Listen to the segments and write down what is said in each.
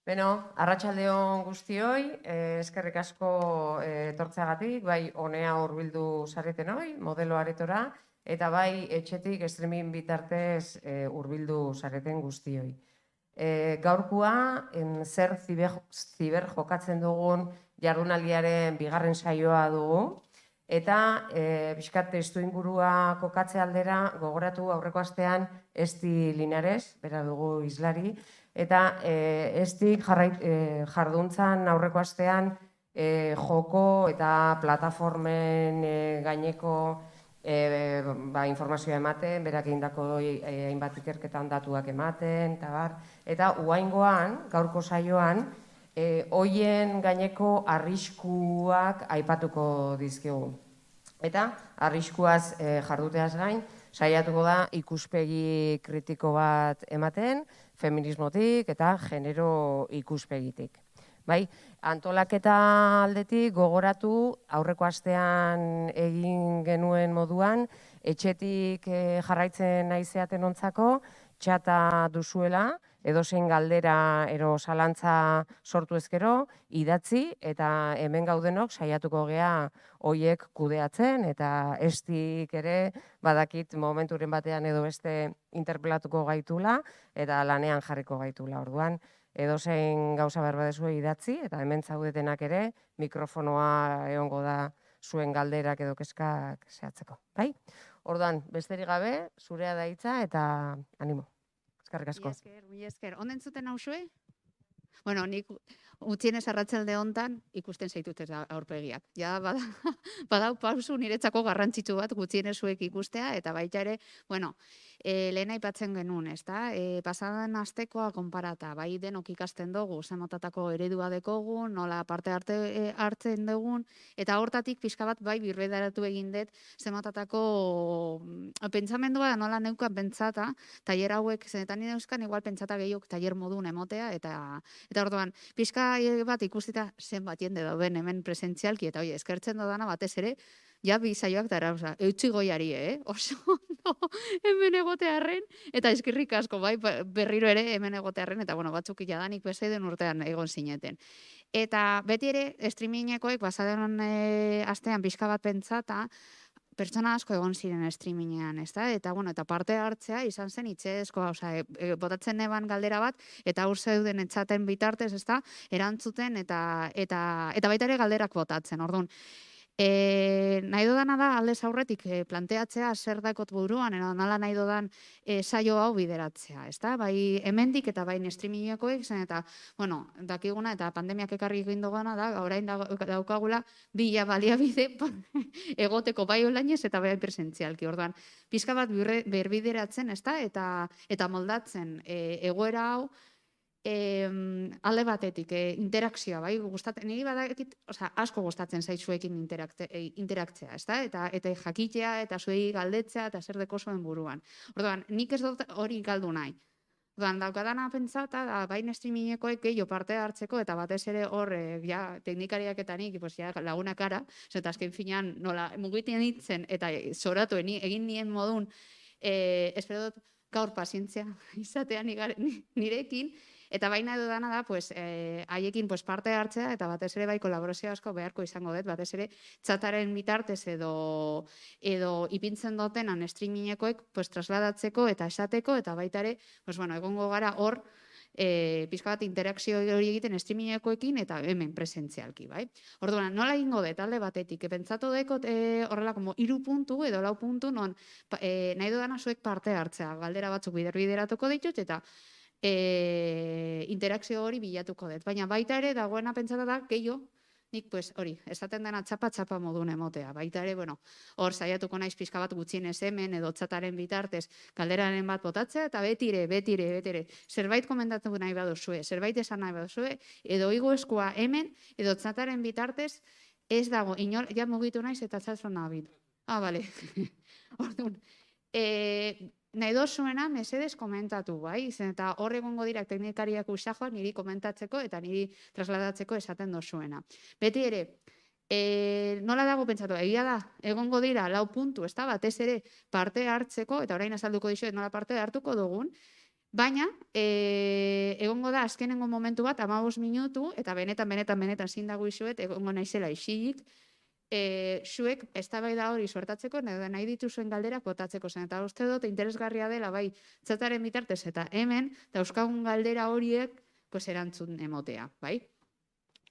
Beno, arratsaldeon guztioi, eskerrik asko etortzeagatik, bai honea hurbildu zaretenoi, modelo aretora, eta bai etxetik streaming bitartez hurbildu zareten guztioi. Gaurkoa, zer ziber jokatzen dugun jardunaldiaren bigarren saioa dugu, eta pixkat testu ingurua kokatze aldera gogoratu aurreko astean Esti Linares, bera dugu izlari, eta estik jarduntzan aurreko astean joko eta plataformen gaineko informazioa ematen, berak egindako hainbat ikerketan datuak ematen, eta uaingoan, gaurko saioan, hoien gaineko arriskuak aipatuko dizkigu. Eta arriskuaz jarduteaz gain, saiatuko da ikuspegi kritiko bat ematen, feminismotik eta genero ikuspegitik. Bai, antolaketa aldetik gogoratu aurreko astean egin genuen moduan, etxetik jarraitzen naizeaten ontzako, txata duzuela, edozein galdera ero zalantza sortu ezkero, idatzi eta hemen gaudenok saiatuko gea hoiek kudeatzen eta estik ere badakit momenturen batean edo beste interpelatuko gaitula eta lanean jarriko gaitula. Orduan, edozein gauza behar badezu idatzi eta hemen zaudetenak ere mikrofonoa egongo da zuen galderak edo kezkak zehatzeko. Bai? Orduan, besterik gabe, zurea da hitza eta animo. Eskerrik asko. Mila esker. Onden zuten hausue? Bueno, nik utzienez arratsalde hontan ikusten zaitut ez da aurpegiak. Ja, badau pausu niretzako garrantzitsu bat gutxienez zuek ikustea, eta baita ere, bueno, lehen aipatzen genuen, ezta? Pasadan astekoa konparata, bai denok ikasten dugu, zemotatako eredua dekogun, nola parte hartzen dugun, eta hortatik pixka bat bai birbedaratu egin dut zemotatako pentsamendua nola neukan pentsata, tailer hauek zenetan neuzkan, igual pentsata gehiok tailer modun emotea, eta orduan, pixka bat ikustita zenbat jende dauden hemen presentzialki, eta eskertzen dodana batez ere, ja bi saioak dara, eutxi goiari, oso ondo hemen egotearren, eta eskerrik asko, bai, berriro ere hemen egotearren, eta bueno, batzuk jadanik bezaiden urtean egon zineten. Eta beti ere, streamingekoek, basaden astean pixka bat pentsata, pertsona asko egon ziren streamingean, ezta? Eta bueno, eta parte hartzea izan zen itzezko, botatzen neban galdera bat, eta hor zeuden etxaten bitartez, ezta? Erantzuten eta baita ere galderak botatzen. Orduan, nahi dodana da aldez aurretik planteatzea zer dakot buruan, nola nahi dodan saio hau bideratzea, ezta? Bai hemendik eta bai streamingekoek zen, eta bueno, dakiguna eta pandemiak ekarri egin duguna da, orain daukagula bila baliabide egoteko bai onlainez eta bai presentzialki. Orduan, pixka bat berbideratzen, ezta? Eta moldatzen egoera hau alde batetik, interakzioa, bai, niri badakit, asko gustatzen zaizuekin interaktzea, ezta? Eta jakitea, eta zuei galdetzea, eta zer deko zuen buruan. Orduan, nik ez dut hori galdu nahi. Orduan, daukadana pentsata, bain streamingekoek gehiago parte hartzeko, eta batez ere hor, teknikariak eta nik, lagunak ara, eta azken finean, nola, mugiten ditzen, eta zoratu egin nien modun, espero dut gaur pazientzia izatean nirekin, eta baina edo dana da, haiekin parte hartzea, eta batez ere bai kolaborazio asko beharko izango dut, batez ere txataren bitartez edo ipintzen dutenan streamingekoek trasladatzeko eta esateko, eta baita ere, egongo gara hor, pixka bat interakzio hori egiten streamingekoekin eta hemen presentzialki, bai? Orduan, nola egingo dut, alde batetik, pentsatu dekot horrela, 3 puntu edo 4 puntu, non nahi dudana zuek parte hartzea, galdera batzuk bideratuko ditut, eta interakzio hori bilatuko dut. Baina baita ere, dagoena pentsata da, gehiago, nik hori, esaten dena txapa modun emotea. Baita ere, hor saiatuko naiz pixka bat gutxienez hemen edo txataren bitartez galderaren bat botatzea, eta betire, zerbait komentatu nahi baduzue, zerbait esan nahi baduzue, edo igo eskua hemen, edo txataren bitartez, ez dago, inor, ja mugitu naiz eta txatzen nabit. Bale. Orduan, nahi dozuena, mesedez komentatu, bai? Eta hor egongo dira teknikariak usajoak niri komentatzeko eta niri trasladatzeko esaten dozuena. Beti ere, nola dago pentsatu, egia da, egongo dira 4 puntu, ez da, batez ere parte hartzeko, eta orain azalduko dizuet nola parte hartuko dugun, Baina, egongo da azkenengo momentu bat, 15 minutu, eta benetan zin dago izuet, egongo naizela isilik, zuek eztabaida hori suertatzeko, nahi dituzuen galderak botatzeko zen. Eta uste dut, interesgarria dela, bai, txataren bitartez, eta hemen, dauzkagun galdera horiek, pues erantzun emotea, bai?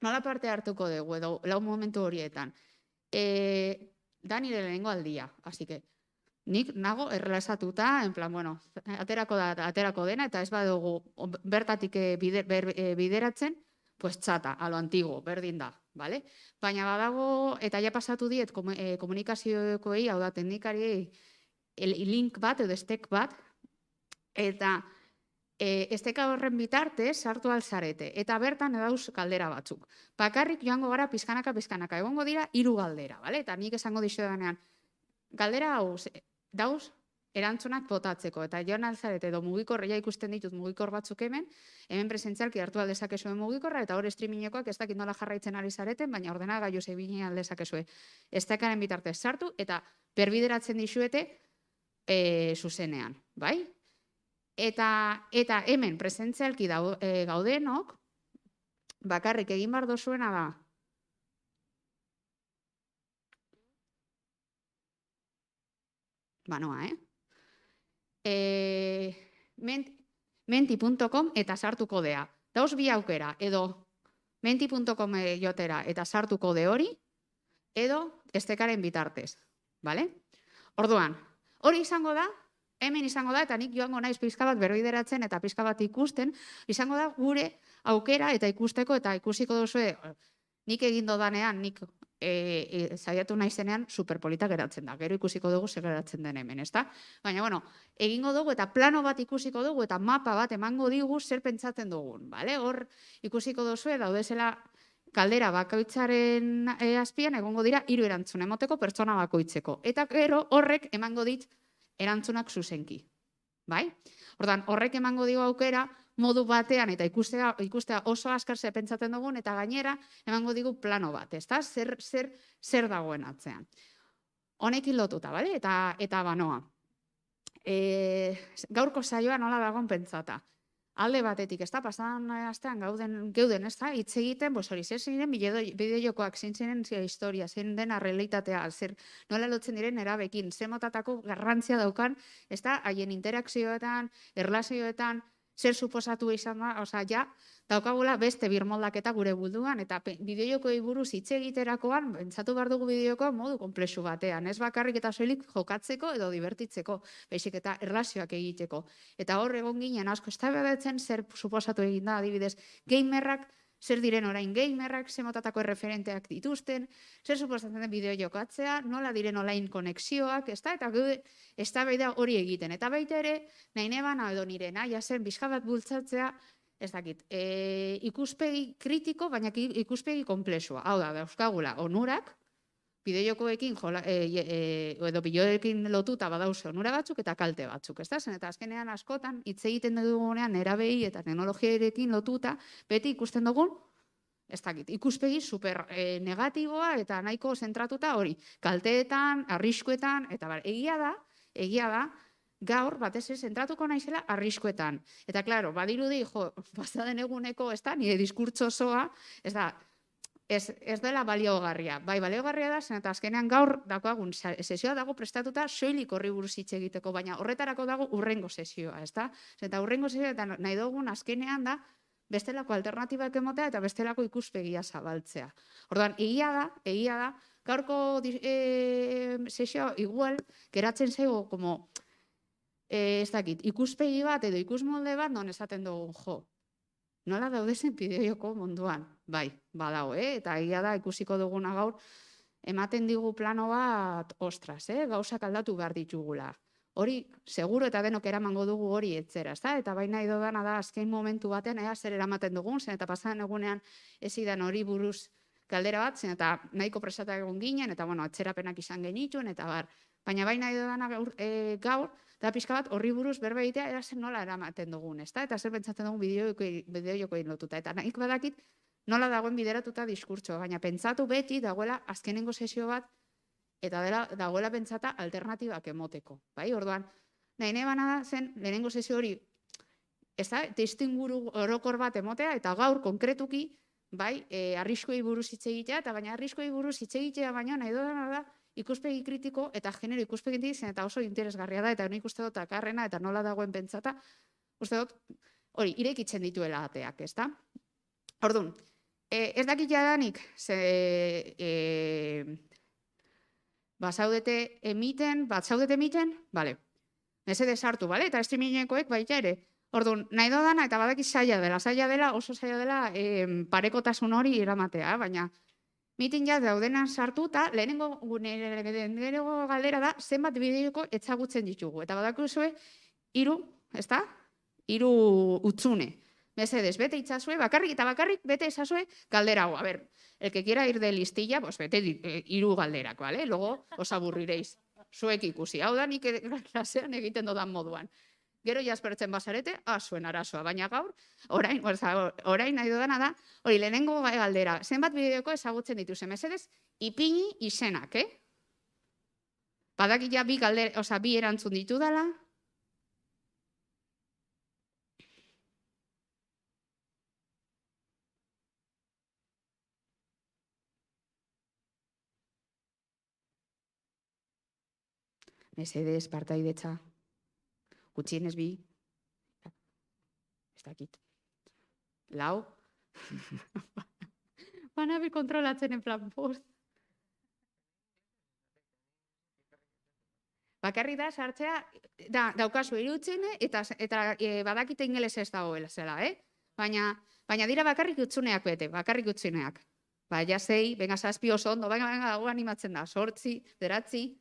Nola parte hartuko dugu, edo lau momentu horietan. Da nire lehenengo aldia, así que, nik nago errelasatuta, en plan, bueno, aterako dena, eta ez badugu bertatik bideratzen, pues txata, a lo antiguo, berdin da, vale? Baina badago, eta ja pasatu diet komunikaziokoei, hau da, teknikariei, link bat edo estek bat, eta esteka horren bitartez sartu alzarete, eta bertan edauz galdera batzuk. Bakarrik joango gara pizkanaka, egongo dira 3 galdera, vale? Eta nik esango dizudanean, galdera hau, dauz, erantzunak botatzeko, eta joan alzarete edo mugikorra, ja ikusten ditut mugikor batzuk hemen presentzialki hartu aldezakezue mugikorra, eta hor streamingekoak ez dakit nola jarraitzen ari zareten, baina ordenagailu zeibini aldezakezue estekaren bitartez sartu, eta perbideratzen dizuete zuzenean, bai? Eta hemen presentzialki gaudenok, bakarrik egin behar dozuena da, banoa, menti.com eta sartu kodea. Dauz bi aukera, edo menti.com jotera eta sartu kode hori, edo estekaren bitartez, bale? Orduan, hori izango da, hemen izango da, eta nik joango naiz pizka bat berbideratzen eta pizka bat ikusten, izango da gure aukera eta ikusteko eta ikusiko duzue, nik egin dodanean, nik zaiatu naizenean superpolita geratzen da. Gero ikusiko dugu zer geratzen den hemen, ezta? Baina, bueno, egingo dugu eta plano bat ikusiko dugu eta mapa bat emango digu zer pentsatzen dugun, bale? Hor ikusiko duzue daudezela kaldera bakoitzaren azpian egongo dira 3 erantzun emoteko pertsona bakoitzeko. Eta gero horrek emango dit erantzunak zuzenki, bai? Ordan horrek emango digu aukera modu batean eta ikustea oso askar ze pentsatzen dugun eta gainera emango digu plano bat, ezta? Zer dagoen atzean. Honekin lotuta, bale? Eta banoa. Gaurko saioa nola dagoen pentsata. Alde batetik, ezta? Pasadan astean geuden, ezta? Hitz egiten, pues hori, zer ziren bideojokoak, zein ziren historia, zein dena realitatea, nola lotzen diren erabekin, zer motatako garrantzia daukan, ezta? Haien interakzioetan, erlazioetan, zer suposatu izan da, osea, ja, daukagula beste birmoldaketa gure buruan, eta bideojokoei buruz hitz egiterakoan, pentsatu behar dugu bideojokoa modu konplexu batean, ez bakarrik eta soilik jokatzeko edo divertitzeko, baizik eta erlazioak egiteko. Eta hor egon ginen asko eztabaidatzen zer suposatu egin da, adibidez, gamerrak, zer diren orain gamerrak, zer motatako erreferenteak dituzten, zer suposatzen den bideojokatzea, nola diren online konexioak, ezta? Eta eztabaida hori egiten. Eta baita ere, nahi nebana edo nire nahi zen bizka bat bultzatzea, ez dakit, ikuspegi kritiko, baina ikuspegi konplexua. Hau da, dauzkagula onurak, bideojokoekin edo bideoekin lotuta badauze onura batzuk eta kalte batzuk, ezta? Zen eta azkenean askotan hitz egiten dugunean erabei eta teknologiarekin lotuta beti ikusten dugun, ez dakit, ikuspegi super negatiboa eta nahiko zentratuta hori, kalteetan, arriskuetan, eta egia da, gaur batez ez zentratuko naizela arriskuetan. Eta klaro, badirudi, pasaden eguneko, ez da, nire diskurtso osoa, ez da, ez dela baliogarria. Bai, baliogarria da, zen eta azkenean gaur dagoagun sesioa dago prestatuta soilik horri buruz hitz egiteko, baina horretarako dago urrengo sesioa, ez da? Eta urrengo sesioa eta nahi dugun azkenean da bestelako alternatibak emotea eta bestelako ikuspegia zabaltzea. Orduan, egia da, gaurko sesioa igual geratzen zego como ez dakit, ikuspegi bat edo ikusmolde bat non esaten dugu, nola daudezen bideojoko munduan? Bai, badago, eta egia da ikusiko duguna gaur, ematen digu plano bat, ostras, gauzak aldatu behar ditugula. Hori, seguro eta denok eramango dugu hori etzera, ezta? Eta baina edo dana da azken momentu batean, zer eramaten dugun, zen eta pasadan egunean ezidan hori buruz galdera bat, zen eta nahiko presatak egon ginen, eta bueno, atzerapenak izan genituen, eta bar. Baina baina edo dana gaur, eta pixka bat horri buruz berba egitea, zer nola eramaten dugun, ezta? Eta zer pentsatzen dugun bideojokoekin lotuta. Eta nahik badakit nola dagoen bideratuta diskurtsoa, baina pentsatu beti dagoela azkenengo sesio bat, eta dagoela pentsata alternatibak emoteko. Bai, orduan, nahi nebana da zen lehenengo sesio hori ez da, testuinguru orokor bat emotea, eta gaur konkretuki, bai, arriskuei buruz hitz egitea, eta baina arriskuei buruz hitz egitea baina nahi dudana da, ikuspegi kritiko eta genero ikuspegi zen eta oso interesgarria da, eta nik uste dut akarrena eta nola dagoen pentsata, uste dut, hori, irekitzen dituela ateak, ez da? Orduan, ez dakit jadanik, bazaudete emiten, bale, mesedez hartu, bale, eta streamingekoek baita ere, orduan, nahi dodana, eta badaki zaila dela, oso zaila dela parekotasun hori eramatea, baina mitin ja daudenan sartu, eta lehenengo galdera da, zenbat bideoko etzagutzen ditugu. Eta badakuzue, 3, ez da? 3 utzune. Mesedez, bete itzazue, bakarrik bete ezazue galdera hau. A ber, el que quiera ir de listilla, pues bete 3 galderak, ¿vale? Luego os aburriréis. Zuek ikusi. Hau da, nik klasean egiten dodan moduan. Gero jaspertzen bazarete, zuen arazoa. Baina gaur, orain nahi dudana da, hori lehenengo galdera, zenbat bideoko ezagutzen dituzen, mesedez, ipini izenak, Badaki ja bi erantzun ditu dela. Mesedez, partaidetza. Gutxienez 2. Ez dakit. 4. Banabil kontrolatzen en plan post. Bakarri da, sartzea, daukazu irutzene, eta badakite ingeles ez dagoela zela, Baina dira bakarrik utzuneak bete, bakarrik utzuneak. Ja 6, benga 7 oso ondo, benga, hau animatzen da, 8, 9.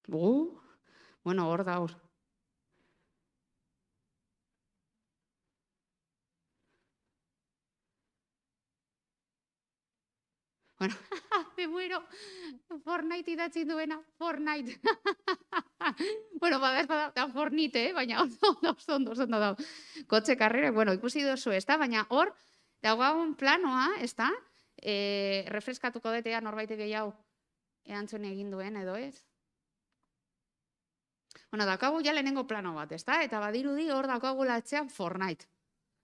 Bueno, hor da hor. Bueno, me muero. Fortnite idatzi duena, Fortnite. Bueno, bada Fortnite, baina oso ondo da. Kotxe karrera, bueno, ikusi duzu, ez da? Baina hor, daugagun planoa, ez da? Refreskatuko detea norbaite gehiago erantzun egin duen, edo ez? Bueno, daukagu ja lehenengo plano bat, ez da? Eta badirudi hor daukagu latzean Fortnite.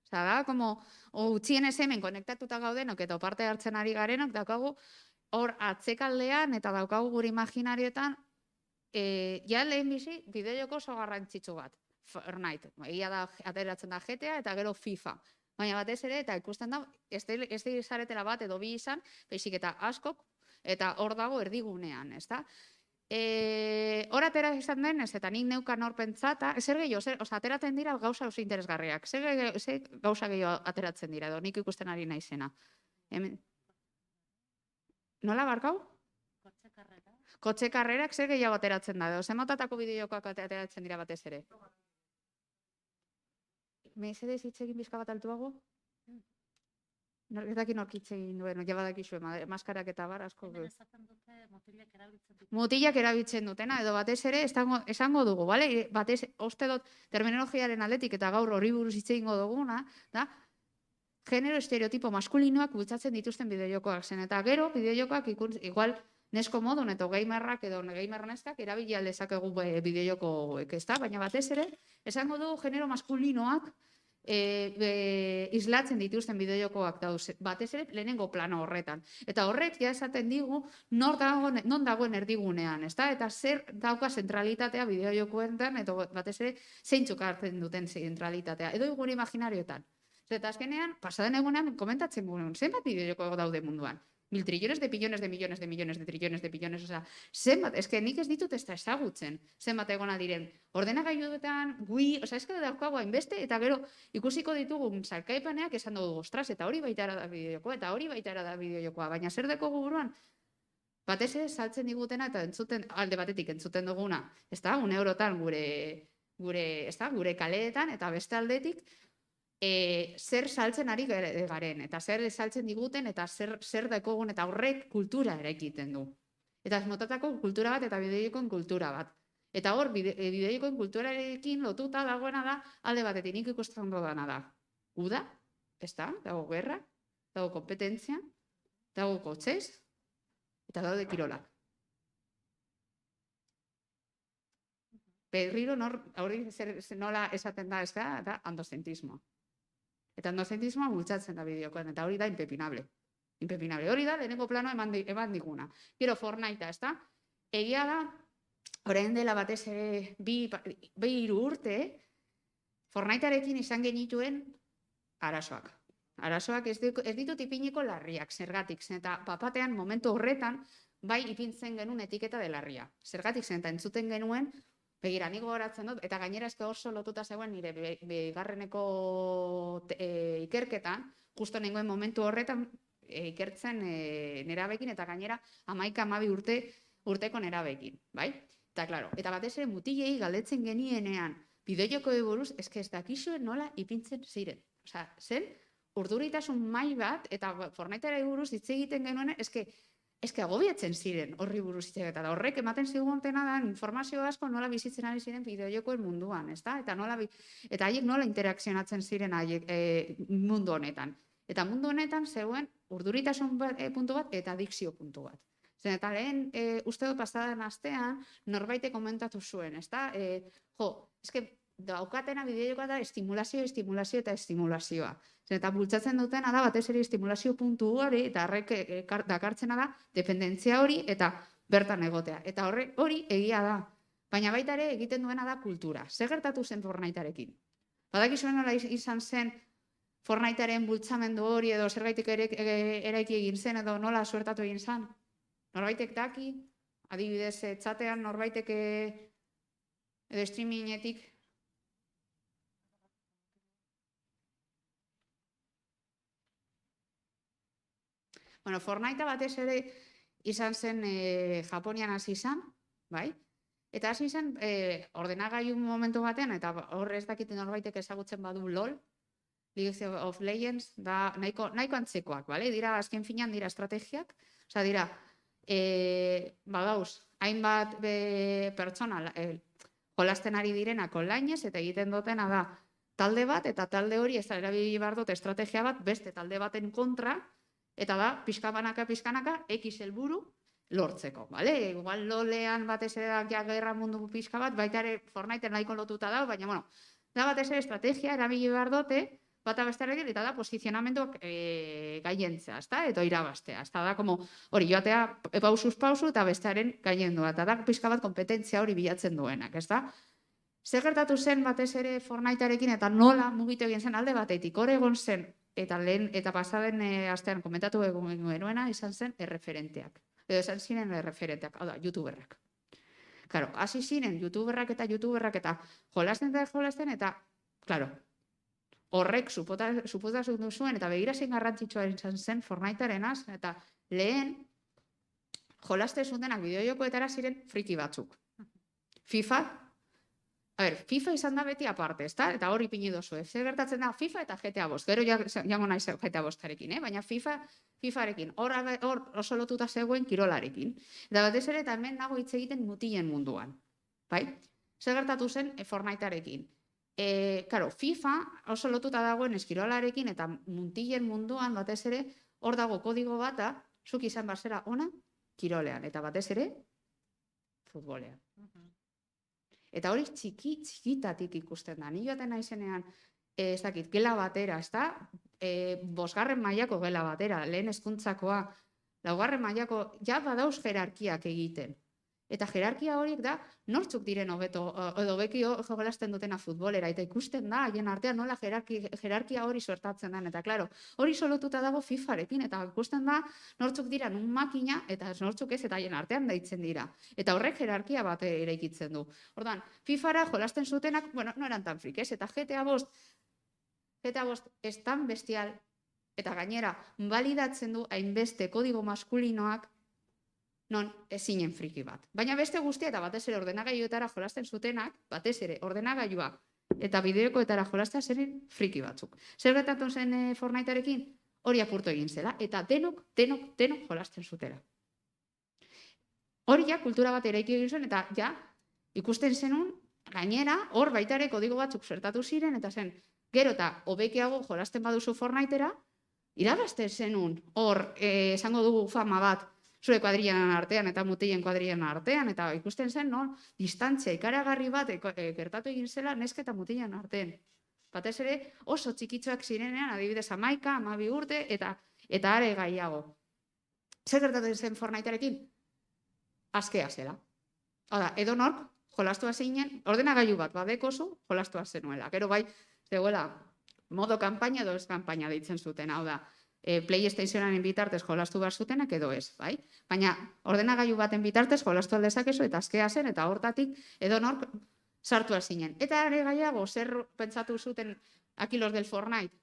Osa da, como utzienez hemen konektatuta gaudenok eta parte hartzen ari garenok, daukagu hor atzekaldean eta daukagu gure imaginarioetan ja lehen bizi bideojoko oso garrantzitsu bat, Fortnite. Egia da, ateratzen da GTA eta gero FIFA. Baina batez ere, eta ikusten da, ez zaretela bat edo 2 izan, baizik eta askok, eta hor dago erdigunean, ez da? Hor atera izan denez, eta nik neukan hor pentsata, zer gehiago, ateratzen dira gauza oso interesgarriak. Zer gauza gehiago ateratzen dira, edo nik ikusten ari naizena. Nola barkau? Kotxe karrerak zer gehiago ateratzen da, edo zer motatako bideokoak ateratzen dira batez ere. Mesedez hitz egin bizka bat altuago? Ez daki norkitze egin duen, ja badakizue, maskarak eta bar asko. Mutilak erabiltzen dutena, edo batez ere esango dugu, bale? Batez, uste dut terminologiaren aldetik eta gaur hori buruz hitz egingo duguna, da? Genero estereotipo maskulinoak bultzatzen dituzten bideojokoak zen, eta gero bideojokoak igual nesko modun edo gamerrak edo gamer neskak erabili aldezakegu bideojokoek, ez da? Baina batez ere, esango dugu genero maskulinoak islatzen dituzten bideojokoak dauz, batez ere lehenengo plano horretan. Eta horrek ja esaten digu non dagoen erdigunean, ez da? Eta zer dauka zentralitatea bideojokoetan, eta batez ere zeintzuk hartzen duten zentralitatea, edo gure imaginarioetan. Eta azkenean, pasaden egunean komentatzen guen, zenbat bideojoko daude munduan. Mil trillones de pillones de millones de millones de trillones de pillones, osea, zenbat, eske nik ez ditut ez da ezagutzen, zenbat egona diren. Ordenagailuetan, osea, eske daukagu hainbeste, eta gero ikusiko ditugun sailkapenak esan dugu, ostras, eta hori baita era da bideojokoa, eta hori baita era da bideojokoa, baina zer dekogu buruan? Batez ere saltzen digutena eta entzuten, alde batetik entzuten duguna, ez da, €1 gure kaleetan, eta beste aldetik, zer saltzen ari garen, eta zer saltzen diguten, eta zer dekogun, eta horrek kultura ere egiten du. Eta motatako kultura bat, eta bideojokoen kultura bat. Eta hor, bideojokoen kulturarekin lotuta dagoena da, alde batetik nik ikusten dudana da. Uda, ez da, dago gerra, dago kompetentzia, dago kotxez, eta daude kirolak. Berriro hori nola esaten da, ez da androzentismoa. Eta androzentismoa bultzatzen da bideokoan, eta hori da impepinable. Impepinable. Hori da, lehenengo plano eman diguna. Gero Fortnitea, ez da? Egia da, orain dela batez ere 2-3 urte, Fortnitearekin izan genituen arazoak. Arazoak ez ditut ipiniko larriak, zergatik zen, eta papatean momentu horretan, bai ipintzen genuen etiketa de larria. Zergatik zen, eta entzuten genuen, begira, nik gogoratzen dut, eta gainera eske oso lotuta zegoen nire bigarreneko ikerketan, justo nengoen momentu horretan ikertzen nerabekin, eta gainera 11-12 urteko nerabekin, bai? Eta, klaro, eta batez ere mutilei galdetzen genienean, bideojokoei buruz, eske ez dakizuen nola ipintzen ziren. Osea, zen, urduritasun mai bat, eta Fortniteari buruz hitz egiten genuen, eske agobiatzen ziren horri buruz hitz egiten, eta horrek ematen zigutena da informazio asko nola bizitzen ari ziren bideojokoen munduan, ezta? Eta haiek nola interakzionatzen ziren haiek mundu honetan. Eta mundu honetan zegoen urduritasun puntu bat eta adikzio puntu bat. Zen, eta lehen, uste dut pasadan astean, norbaitek komentatu zuen, ezta? Eske daukatena bideojokoa da estimulazioa eta estimulazioa. Eta bultzatzen dutena da batez ere estimulazio puntu hori, eta horrek dakartzena da dependentzia hori eta bertan egotea. Eta hori egia da. Baina baita ere egiten duena da kultura. Zer gertatu zen Fortnitearekin? Badakizuen nola izan zen Fortnitearen bultzamendu hori edo zerbaitek eraiki egin zen edo nola suertatu egin zen? Norbaitek daki, adibidez txatean norbaitek edo streamingetik. Bueno, Fortnitea batez ere izan zen Japonian hasi izan, bai? Eta hasi izan ordenagailu momentu batean, eta hor ez dakiten norbaitek ezagutzen badu LOL, League of Legends, da nahiko antzekoak, bale? Dira, azken finean dira estrategiak, osea, dira, badauz, hainbat pertsona jolasten ari direnak onlinez, eta egiten dutena da talde bat, eta talde hori ez da erabili behar dut estrategia bat beste talde baten kontra, eta da, pixkanaka, X helburu lortzeko, bale? Igual lolean batez ere da gerra mundu pixka bat, baita ere Fortnite nahiko lotuta da, baina, bueno, da batez ere estrategia erabili behar dute, bata bestearekin, eta da posizionamenduak gaientzea, ezta? Eta irabaztea, ezta? Da, como hori joatea pausuz pausu eta bestearen gaiendua, eta da pixka bat kompetentzia hori bilatzen duenak, ezta? Zer gertatu zen batez ere Fortnitearekin, eta nola mugitu egin zen alde batetik, hor egon zen, eta pasaden astean komentatu genuena izan zen erreferenteak. Edo izan ziren erreferenteak, hau da, youtuberrak. Claro, hasi ziren youtuberrak eta jolasten, eta, claro, horrek suposatzen zuen, eta begira zein garrantzitsua izan zen Fortnitearenaz, eta lehen jolaste zutenak bideojokoetara ziren friki batzuk. FIFA izan da beti aparte, ezta? Eta hori ipini dozu, zer gertatzen da FIFA eta GTA 5. Gero jango naiz GTA 5arekin, baina FIFArekin, hor oso lotuta zegoen kirolarekin. Eta batez ere, eta hemen nago hitz egiten mutilen munduan. Bai? Zer gertatu zen Fortnitearekin. Claro, FIFA oso lotuta dagoen eskirolarekin eta mutilen munduan batez ere, hor dago kodigo bata, zuk izan bazera ona, kirolean, eta batez ere, futbolean. Eta hori txikitatik ikusten da. Ni joaten naizenean, ez dakit, gela batera, ez da? 5. mailako gela batera, lehen hezkuntzakoa, 4. mailako, ja badauz jerarkiak egiten. Eta jerarkia horiek da, nortzuk diren hobeto, edo beki jolasten dutena futbolera, eta ikusten da, haien artean nola jerarkia hori sortatzen den, eta klaro, hori solotuta dago FIFArekin, eta ikusten da, nortzuk dira nun makina, eta nortzuk ez, eta haien artean daitzen dira. Eta horrek jerarkia bat eraikitzen du. Orduan, FIFAra jolasten zutenak, bueno, no eran tan frikes, eta GTA 5 ez tan bestial, eta gainera, balidatzen du hainbeste kodigo maskulinoak, non ezinen friki bat. Baina beste guztia eta batez ere ordenagailuetara jolasten zutenak, batez ere ordenagailuak eta bideokoetara jolasten ziren friki batzuk. Zer gertatu zen Fortnitearekin? Hori apurtu egin zela, eta denok jolasten zutela. Hori ja kultura bat eraiki egin zuen, eta ja ikusten zenun, gainera, hor baita ere kodigo batzuk zertatu ziren, eta zen, gero eta hobekiago jolasten baduzu Fortnitera, irabazten zenun, hor, esango dugu fama bat, zure kuadrilan artean eta mutilen kuadrilan artean, eta ikusten zen, no, distantzia ikaragarri bat gertatu egin zela neska eta mutilen artean. Batez ere oso txikitxoak zirenean, adibidez 11, 12 urte, eta are gaiago. Zer gertatu zen Fortnitearekin? Askea zela. Hora, edonork jolastua zeinen, ordenagailu bat badekozu, jolastua zenuela. Gero bai, zegoela, modo kanpaina edo ez kanpaina deitzen zuten, hau da, PlayStationaren bitartez jolastu behar zutenak edo ez, bai? Baina ordenagailu baten bitartez jolastu aldezakezu eta askea zen eta hortatik edonork sartu zinen. Eta are gaiago, zer pentsatu zuten aquí los del Fortnite?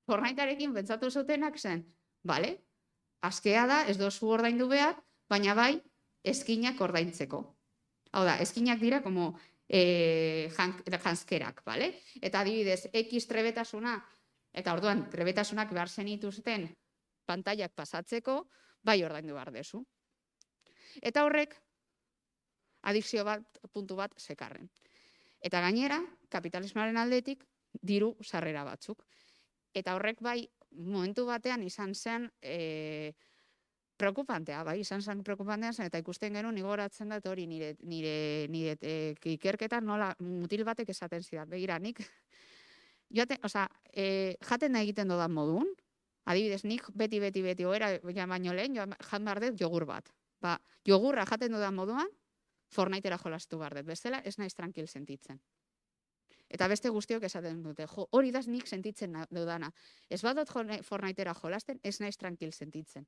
Fortnitearekin pentsatu zutenak zen, bale, askea da, ez dozu ordaindu behar, baina bai, eskinak ordaintzeko. Hau da, eskinak dira como janskerak, bale? Eta adibidez, X trebetasuna, eta orduan, trebetasunak behar zenituzten pantailak pasatzeko, bai ordaindu behar dezu. Eta horrek, adikzio bat, puntu bat, sekarren. Eta gainera, kapitalismoaren aldetik, diru sarrera batzuk. Eta horrek bai, momentu batean izan zen preokupantea, bai, izan zen preokupantea zen, eta ikusten genuen igoratzen dut hori nire ikerketan nola mutil batek esaten zidan. Begira, nik jaten egiten dodan modun, adibidez, nik beti, oera baino lehen, jan behar dut jogur bat. Ba, jogurra jaten dodan moduan, Fortnitera jolastu behar dut. Bestela, ez naiz tranquil sentitzen. Eta beste guztiok esaten dute, jo, hori da nik sentitzen dudana. Ez badot Fortnitera jolasten, ez naiz tranquil sentitzen.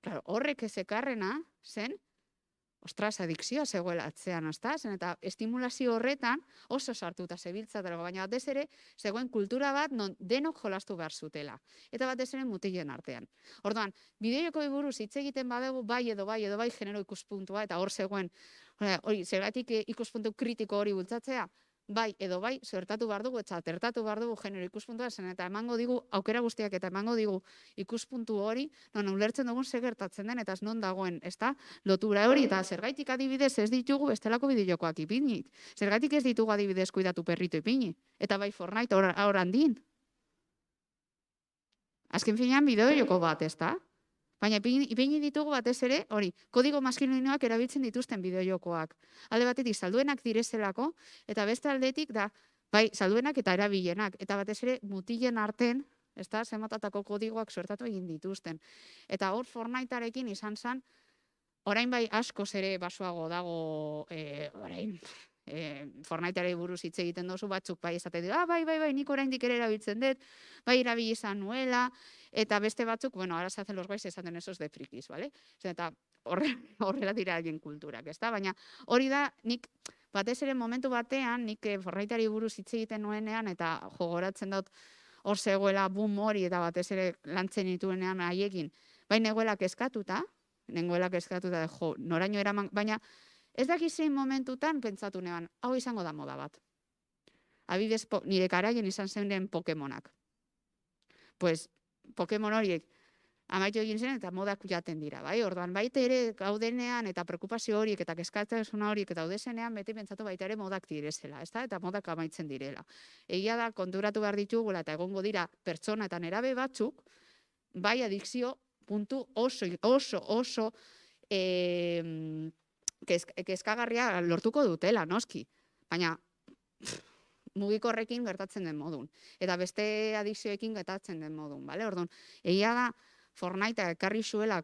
Claro, horrek ezekarrena zen, ostras, adikzioa zegoela atzean, zen, eta estimulazio horretan oso sartuta zebiltzatela, baina batez ere zegoen kultura bat non denok jolastu behar zutela. Eta batez ere mutilen artean. Orduan, bideojokoei buruz hitz egiten badegu bai edo bai genero ikuspuntua, eta hor zegoen, zergatik ikuspuntu kritiko hori bultzatzea, bai edo bai, zertatu behar dugu, eta tertatu behar dugu genero ikuspuntua zen, eta emango digu, aukera guztiak eta emango digu ikuspuntu hori, non ulertzen dugun segertatzen den, eta ez non dagoen, ez da, lotura hori, eta zergaitik adibidez ez ditugu bestelako bideojokoak ipinit. Zergaitik ez ditugu adibidez kuidatu perrito ipini. Eta bai Fortnite hor handin. Azken finean bideojoko bat, ez da? Baina ipini ditugu batez ere, hori, kodigo maskulinoak erabiltzen dituzten bideojokoak. Alde batetik salduenak direzelako, eta beste aldetik da, bai, salduenak eta erabilenak. Eta batez ere mutilen arten, ez da, zematatako kodigoak sortatu egin dituzten. Eta hor Fortnitearekin izan zen, orain bai askoz ere basoago dago, orain, Fortniteari buruz hitz egiten dozu batzuk bai esaten dira, bai, nik oraindik ere erabiltzen dut, bai erabili izan nuela, eta beste batzuk, bueno, ahora se hacen los guays esaten esos de frikis, ¿vale? Eta horrela dira haien kulturak, ezta? Baina hori da, nik batez ere momentu batean, nik Fortniteari buruz hitz egiten nuenean, eta jogoratzen dut hor zegoela boom hori, eta batez ere lantzen nituenean haiekin, bai nengoela kezkatuta, jo, noraino eraman, baina ez dakiz zein momentutan pentsatu neban, hau izango da moda bat. Adibidez, nire karaien izan zen Pokemonak. Pues, Pokemon horiek amaitu egin zen eta modak jaten dira, bai? Orduan, baita ere gaudenean eta preokupazio horiek eta kezkatasuna horiek eta daudezenean beti pentsatu baita ere modak direzela, ezta? Eta modak amaitzen direla. Egia da, konturatu behar ditugula eta egongo dira pertsona eta nerabe batzuk, bai adikzio puntu oso kezkagarria lortuko dutela, noski. Baina, mugikorrekin gertatzen den modun. Eta beste adikzioekin gertatzen den modun, bale? Orduan, egia da, Fortnite ekarri zuela,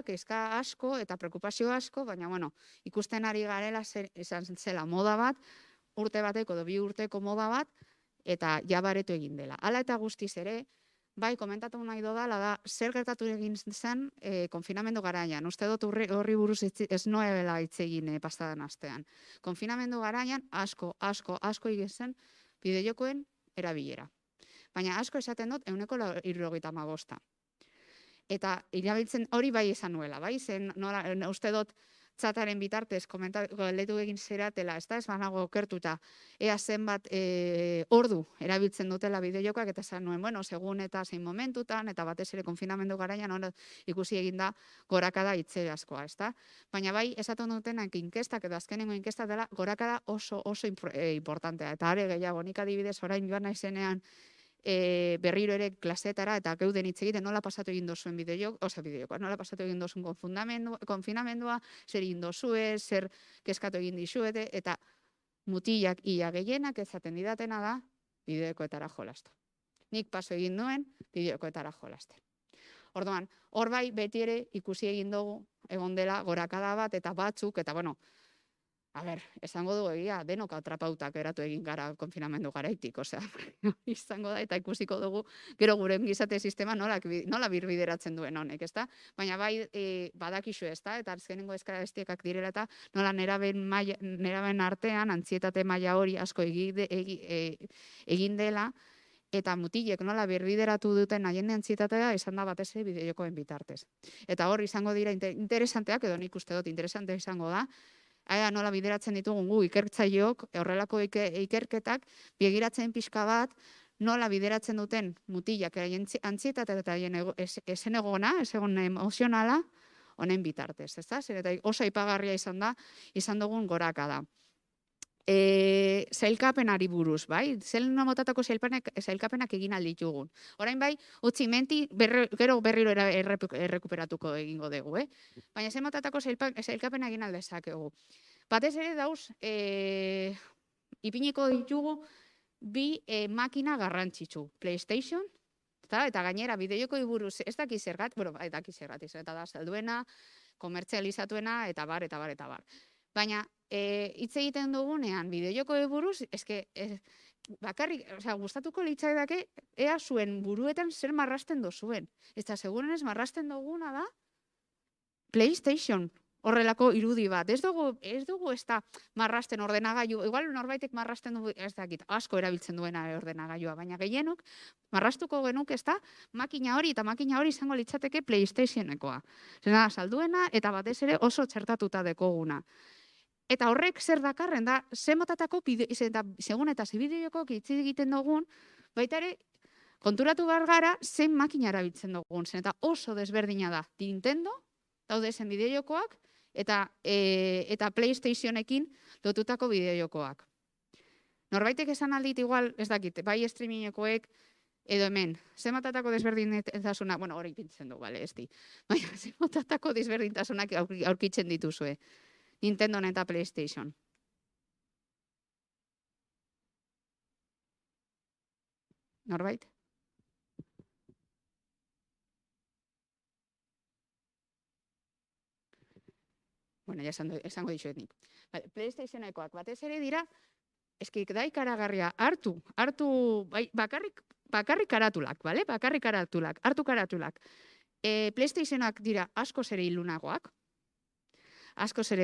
kezka asko eta preokupazio asko, baina, bueno, ikusten ari garela izan zela moda bat, urte bateko edo 2 urteko moda bat, eta jabaretu egin dela. Hala eta guztiz ere, bai, komentatu nahi dodala da, zer gertatu egin zen konfinamendu garaian. Uste dut horri buruz ez noela hitz egin pasadan astean. Konfinamendu garaian asko egin zen bideojokoen erabilera. Baina asko esaten dut 75%. Eta irabiltzen hori bai esan nuela, bai? Zen uste dut txataren bitartez galdetu egin zeratela, ez banago okertuta, ea zenbat ordu erabiltzen dutela bideojokoak, eta esan nuen, bueno, segun eta zein momentutan, eta batez ere konfinamendu garaian ikusi egin da gorakada itze askoa, ez da? Baina bai, esaten dutenak inkestak edo azkenengo inkesta dela gorakada oso importantea. Eta are gehiago, nik adibidez orain joan naizenean berriro ere klasetara eta geuden hitz egiten nola pasatu egin dozuen bideojokoa, nola pasatu egin dozuen konfinamendua, zer egin dozue, zer kezkatu egin dizuete, eta mutilak ia gehienak ezaten didatena da bideojokoetara jolastu. Nik paso egin duen bideojokoetara jolasten. Orduan, hor bai beti ere ikusi egin dugu egon dela gorakada bat eta batzuk, eta bueno, esango dugu egia, denok atrapautak eratu egin gara konfinamendu garaitik, izango da, eta ikusiko dugu, gero gure gizate sistema nola birbideratzen duen honek, ezta? Baina bai, badakizu, ezta? Eta azkenengo eskarastiekak direla eta nola neraben artean antzietate maila hori asko egin dela, eta mutilek nola birbideratu duten haien antzietatea izan da batez ere bideojokoen bitartez. Eta hor izango dira interesanteak, edo nik uste dut interesante izango da, nola bideratzen ditugun gu ikertzaileok, horrelako ikerketak, begiratzen pixka bat, nola bideratzen duten mutilak antsietatea eta esen egon emozionala, honen bitartez, ez da? Eta oso aipagarria izan dugun gorakada. Zailkapenari buruz, bai? Zelena motatako zailkapenak egin alditugun. Orain bai, utzi menti, gero berriro errekuperatuko egingo dugu, Baina zen motatako zailkapenak egin aldezakegu. Batez ere dauz, ipiniko ditugu bi makina garrantzitsu. PlayStation, eta gainera bideojoko buruz ez daki zergat, eta da salduena, komertzializatuena, eta bar. Baina, hitz egiten dugunean bideojoko buruz, bakarrik, gustatuko litzaidake, ea zuen buruetan zer marrasten dozuen. Eta segurenez marrasten duguna da PlayStation horrelako irudi bat. Ez dugu ez da marrasten ordenagailu, igual norbaitek marrasten du, ez dakit, asko erabiltzen duena ordenagailua, baina gehienok marrastuko genuk ez da makina hori, eta makina hori izango litzateke PlayStationekoa. Zena, salduena eta batez ere oso txertatuta dekoguna. Eta horrek zer dakarren da, zemotatako, segun eta bideojokok hitz egiten dugun, baita ere, konturatu behar gara, zein makina erabiltzen dugun. Zen eta oso desberdina da, Nintendo, daude zen bideojokoak, eta PlayStationekin lotutako bideojokoak. Norbaitek esan aldit igual, ez dakit, bai streamingekoek, edo hemen, zemotatako desberdintasunak, bueno, hori pintzen du, bale, ez di, baina zemotatako desberdintasunak aurkitzen dituzue. Nintendo eta PlayStation. Norbait? Bueno, ya esango dizuet nik. PlayStationekoak batez ere dira, da ikaragarria, hartu, bakarrik karatulak, bale? Bakarrik karatulak, hartu karatulak. PlayStationak dira asko zere ilunagoak, asko zere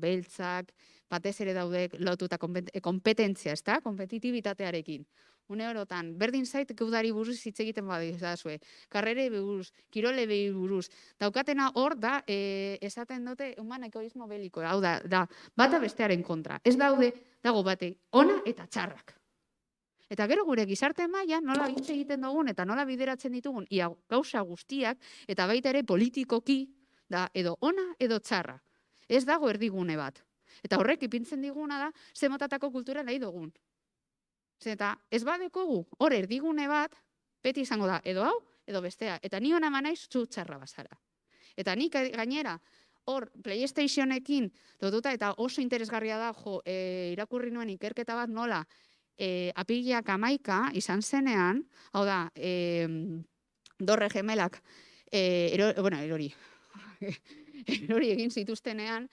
beltzak, batez ere daude lotuta kompetentzia, ez da? Kompetitibitatearekin. Une horotan, berdin zait geudari buruz hitz egiten badizazue. Karrere buruz, kirole buruz. Daukatena hor da, esaten dute human egoismo beliko. Hau da, bata bestearen kontra. Ez dago bate ona eta txarrak. Eta gero gure gizarte maila nola hitz egiten dugun eta nola bideratzen ditugun ia gauza guztiak eta baita ere politikoki da edo ona edo txarra. Ez dago erdigune bat. Eta horrek ipintzen diguna da, zemotatako kultura nahi dugun. Eta ez badekogu, hor erdigune bat, beti izango da, edo hau, edo bestea. Eta ni hona manaiz zu txarra bazara. Eta nik gainera, hor PlayStationekin lotuta eta oso interesgarria da, irakurri nuen ikerketa bat nola, apirilak 11 izan zenean, hau da, dorre gemelak, erori, erori egin zituztenean,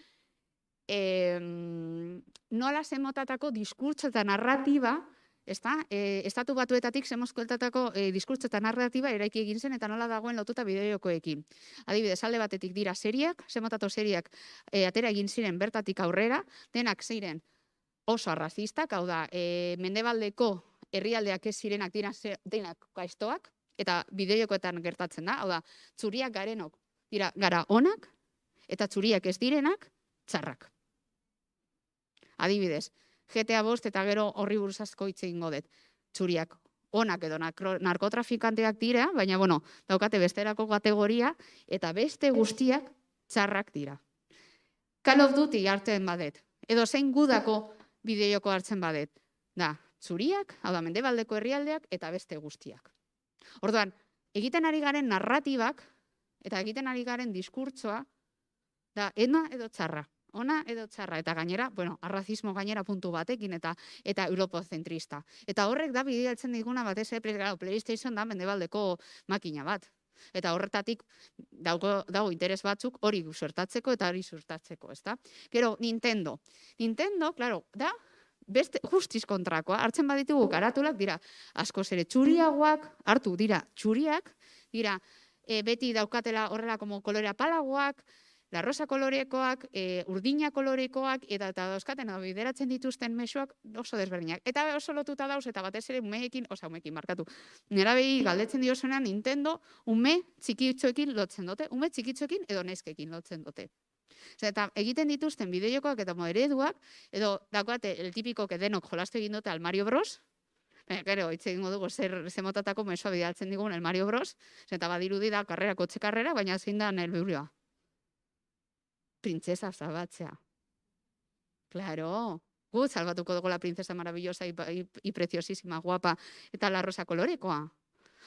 nola zemotatako diskurtso eta narratiba, estatu batuetatik zemozkoeltatako diskurtso eta narratiba eraiki egin zen eta nola dagoen lotuta bideojokoekin. Adibidez, alde batetik dira seriak, zemotato seriak atera egin ziren bertatik aurrera, denak ziren oso arrazistak, hau da, mendebaldeko herrialdeak ez zirenak dira denak gaiztoak, eta bideojokoetan gertatzen da, hau da, txuriak garenok dira gara onak, eta txuriak ez direnak txarrak. Adibidez, GTA 5 eta gero horri buruz asko hitz egingo dut. Txuriak onak edo narkotrafikanteak dira, baina daukate besterako kategoria eta beste guztiak txarrak dira. Call of Duty hartzen badet, edo zein gudako bideojoko hartzen badet, da txuriak, hau da mendebaldeko herrialdeak eta beste guztiak. Orduan, egiten ari garen narratibak eta egiten ari garen diskurtsoa da ona edo txarra. Ona edo txarra, eta gainera, arrazismo gainera puntu batekin eta europozentrista. Eta horrek da bidaltzen diguna batez PlayStation da mendebaldeko makina bat. Eta horretatik dago interes batzuk hori suertatzeko eta hori suertatzeko, ezta? Gero, Nintendo. Nintendo, claro, da beste justiz kontrakoa. Hartzen baditugu karatulak dira askoz ere txuriagoak, hartu dira txuriak, dira beti daukatela horrela kolore apalagoak, la rosa kolorekoak, urdina kolorekoak, eta dauzkaten bideratzen dituzten mezuak oso desberdinak. Eta oso lotuta dauz, eta batez ere umeekin markatu. Nerabei galdetzen diozunean Nintendo ume txikitxoekin lotzen dute, ume txikitxoekin edo neskekin lotzen dute. Eta egiten dituzten bideojokoak eta ereduak, edo daukate el tipiko que denok jolastu egin dute al Mario Bros. Gero, hitz egingo dugu zemotatako mesua bidaltzen digun el Mario Bros. Eta badirudi da karrera, kotxe karrera, baina zein da helburua. Printzesa salbatzea. Claro, gu salbatuko dugu la princesa maravillosa y preciosísima, guapa, eta la rosa kolorekoa.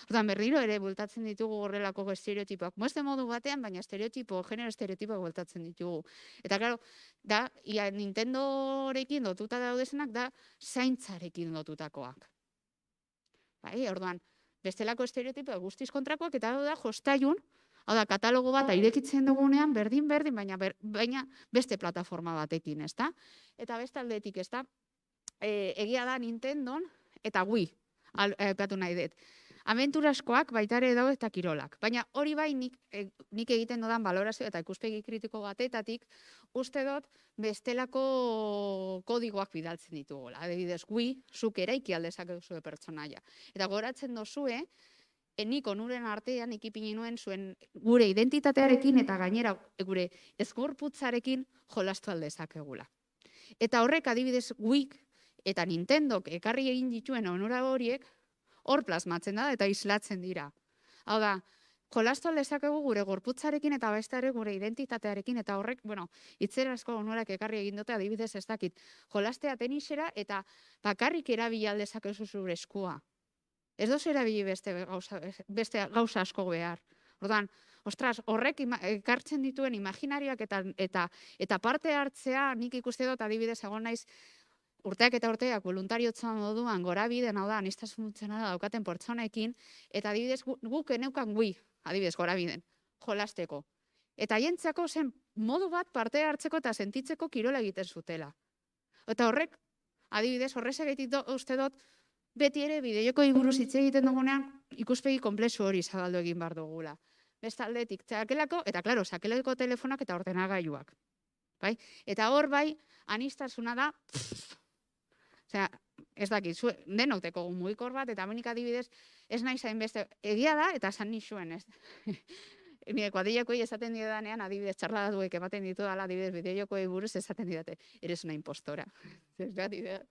Ordan berriro ere bultatzen ditugu horrelako estereotipoak. Beste modu batean, baina genero estereotipoak bultatzen ditugu. Eta claro, da Nintendorekin lotuta daudezenak da zaintzarekin lotutakoak. Bai, orduan, bestelako estereotipoak guztiz kontrakoak eta da jostaiun. Hau da, katalogo bat irekitzen dugunean, berdin, baina beste plataforma batekin, ezta? Eta beste aldetik, ezta? Egia da Nintendon eta Wii, aipatu nahi dut. Abenturaskoak baita ere daude eta kirolak. Baina hori bai nik egiten dudan balorazio eta ikuspegi kritiko batetatik, uste dut bestelako kodigoak bidaltzen ditugula. Adibidez, Wii, zuk eraiki aldezak duzue pertsonaia. Eta goratzen duzue, nik onuren artean ikipini nuen zuen gure identitatearekin eta gainera gure ezgorputzarekin jolastu aldezakegula. Eta horrek adibidez Wii eta Nintendok ekarri egin dituen onura horiek hor plasmatzen da eta islatzen dira. Hau da, jolastu aldezakegu gure gorputzarekin eta beste ere gure identitatearekin eta horrek, itzerazko onurak ekarri egin dute adibidez ez dakit. Jolastea tenisera eta bakarrik erabili aldezakezu zure eskua. Ez dozu erabili beste gauza asko behar. Ordan, ostras, horrek ekartzen dituen imaginarioak eta parte hartzea nik ikuste dut adibidez egon naiz urteak eta urteak voluntariotza moduan gorabiden, hau da, aniztasun funtzionala daukaten pertsonekin, eta adibidez guk eneukan Wii, adibidez gorabiden, jolasteko. Eta hientzako zen modu bat parte hartzeko eta sentitzeko kirola egiten zutela. Eta horrek, adibidez, horrezagaitik uste dut, beti ere bideojoko buruz hitz egiten dugunean ikuspegi konplexu hori zabaldu egin behar dugula. Bestaldetik, sakelako, eta klaro, sakelako telefonak eta ordenagailuak. Eta hor bai, aniztasuna da, ez dakit, denoteko mugikor bat, eta menik adibidez, ez nahi zain beste, egia da, eta esan nixuen, ez. Nire kuadrillakoei esaten didanean, adibidez, txarlatuek ematen ditu dala, adibidez, bideojokoei buruz esaten didate, eres una impostora.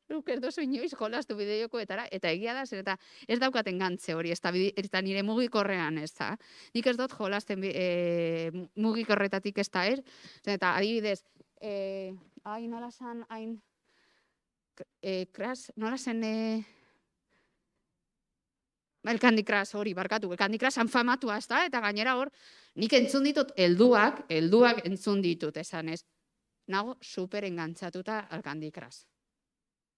Nuk ez dozu inoiz jolastu bideojokoetara, eta egia da, eta ez daukaten gantze hori, eta nire mugikorrean ez da. Nik ez dut jolasten mugikorretatik ez da, eta adibidez, nola zen, nola zen, el Candy Crush hori, barkatu, el Candy Crush anfamatua ez da, eta gainera hor, nik entzun ditut, helduak entzun ditut, esan ez. Nago super engantzatuta el Candy Crush.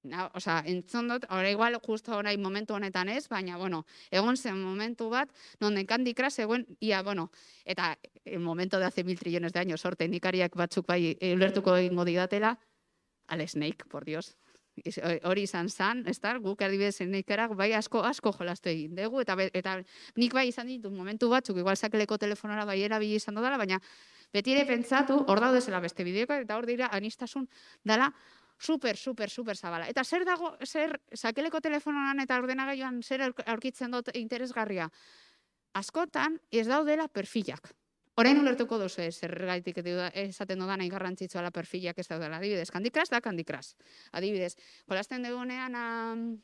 Entzun dut, hori igual justo orain momentu honetan ez, baina, bueno, egon zen momentu bat, non Candy Crush egon, eta el momento de hace 1000 trillones de años, sorte, nikariak batzuk bai ulertuko egingo didatela, al Snake, por Dios. Hori izan zan, ez da, guk adibidez Snakerak bai asko jolastu egin dugu, eta nik bai izan ditut momentu batzuk, igual sakeleko telefonora bai erabili izan dudala, baina beti ere pentsatu, hor daudezela beste bideoak, eta hor dira anistasun dela super zabala. Eta zer dago, sakeleko telefonoan eta ordenagailuan zer aurkitzen dut interesgarria? Askotan ez daudela perfilak. Orain ulertuko duzu zergaitik esaten dudan hain garrantzitsua la perfilak ez daudela. Adibidez, Candy Crush da Candy Crush. Adibidez, jolasten dugunean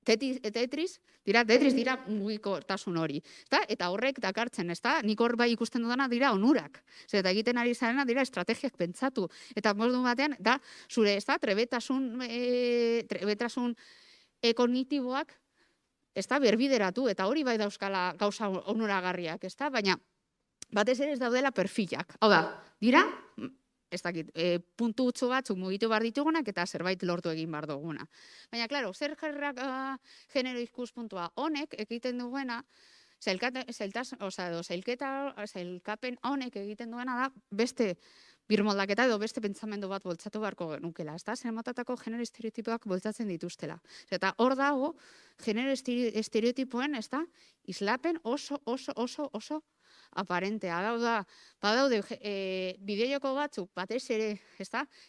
Tetris dira mugikortasun hori. Eta horrek dakartzen, nik hor bai ikusten dudana dira onurak. Eta egiten ari zarena dira estrategiak pentsatu. Eta modu batean, da, zure, trebetasun kognitiboak, berbideratu, eta hori bai dauzkala gauza onuragarriak, baina batez ere ez daudela perfilak. Hau da, dira, ez dakit, puntu utzu batzuk mugitu behar ditugunak eta zerbait lortu egin behar duguna. Baina, klaro, zer genero ikuspuntua honek egiten duguena, zailkapen honek egiten duena da beste birmoldaketa edo beste pentsamendu bat bultzatu beharko genukela. Zer motatako genero estereotipoak bultzatzen dituztela. Eta hor dago, genero estereotipoen, islapen oso aparentea. Badaude bideojoko batzuk, batez ere,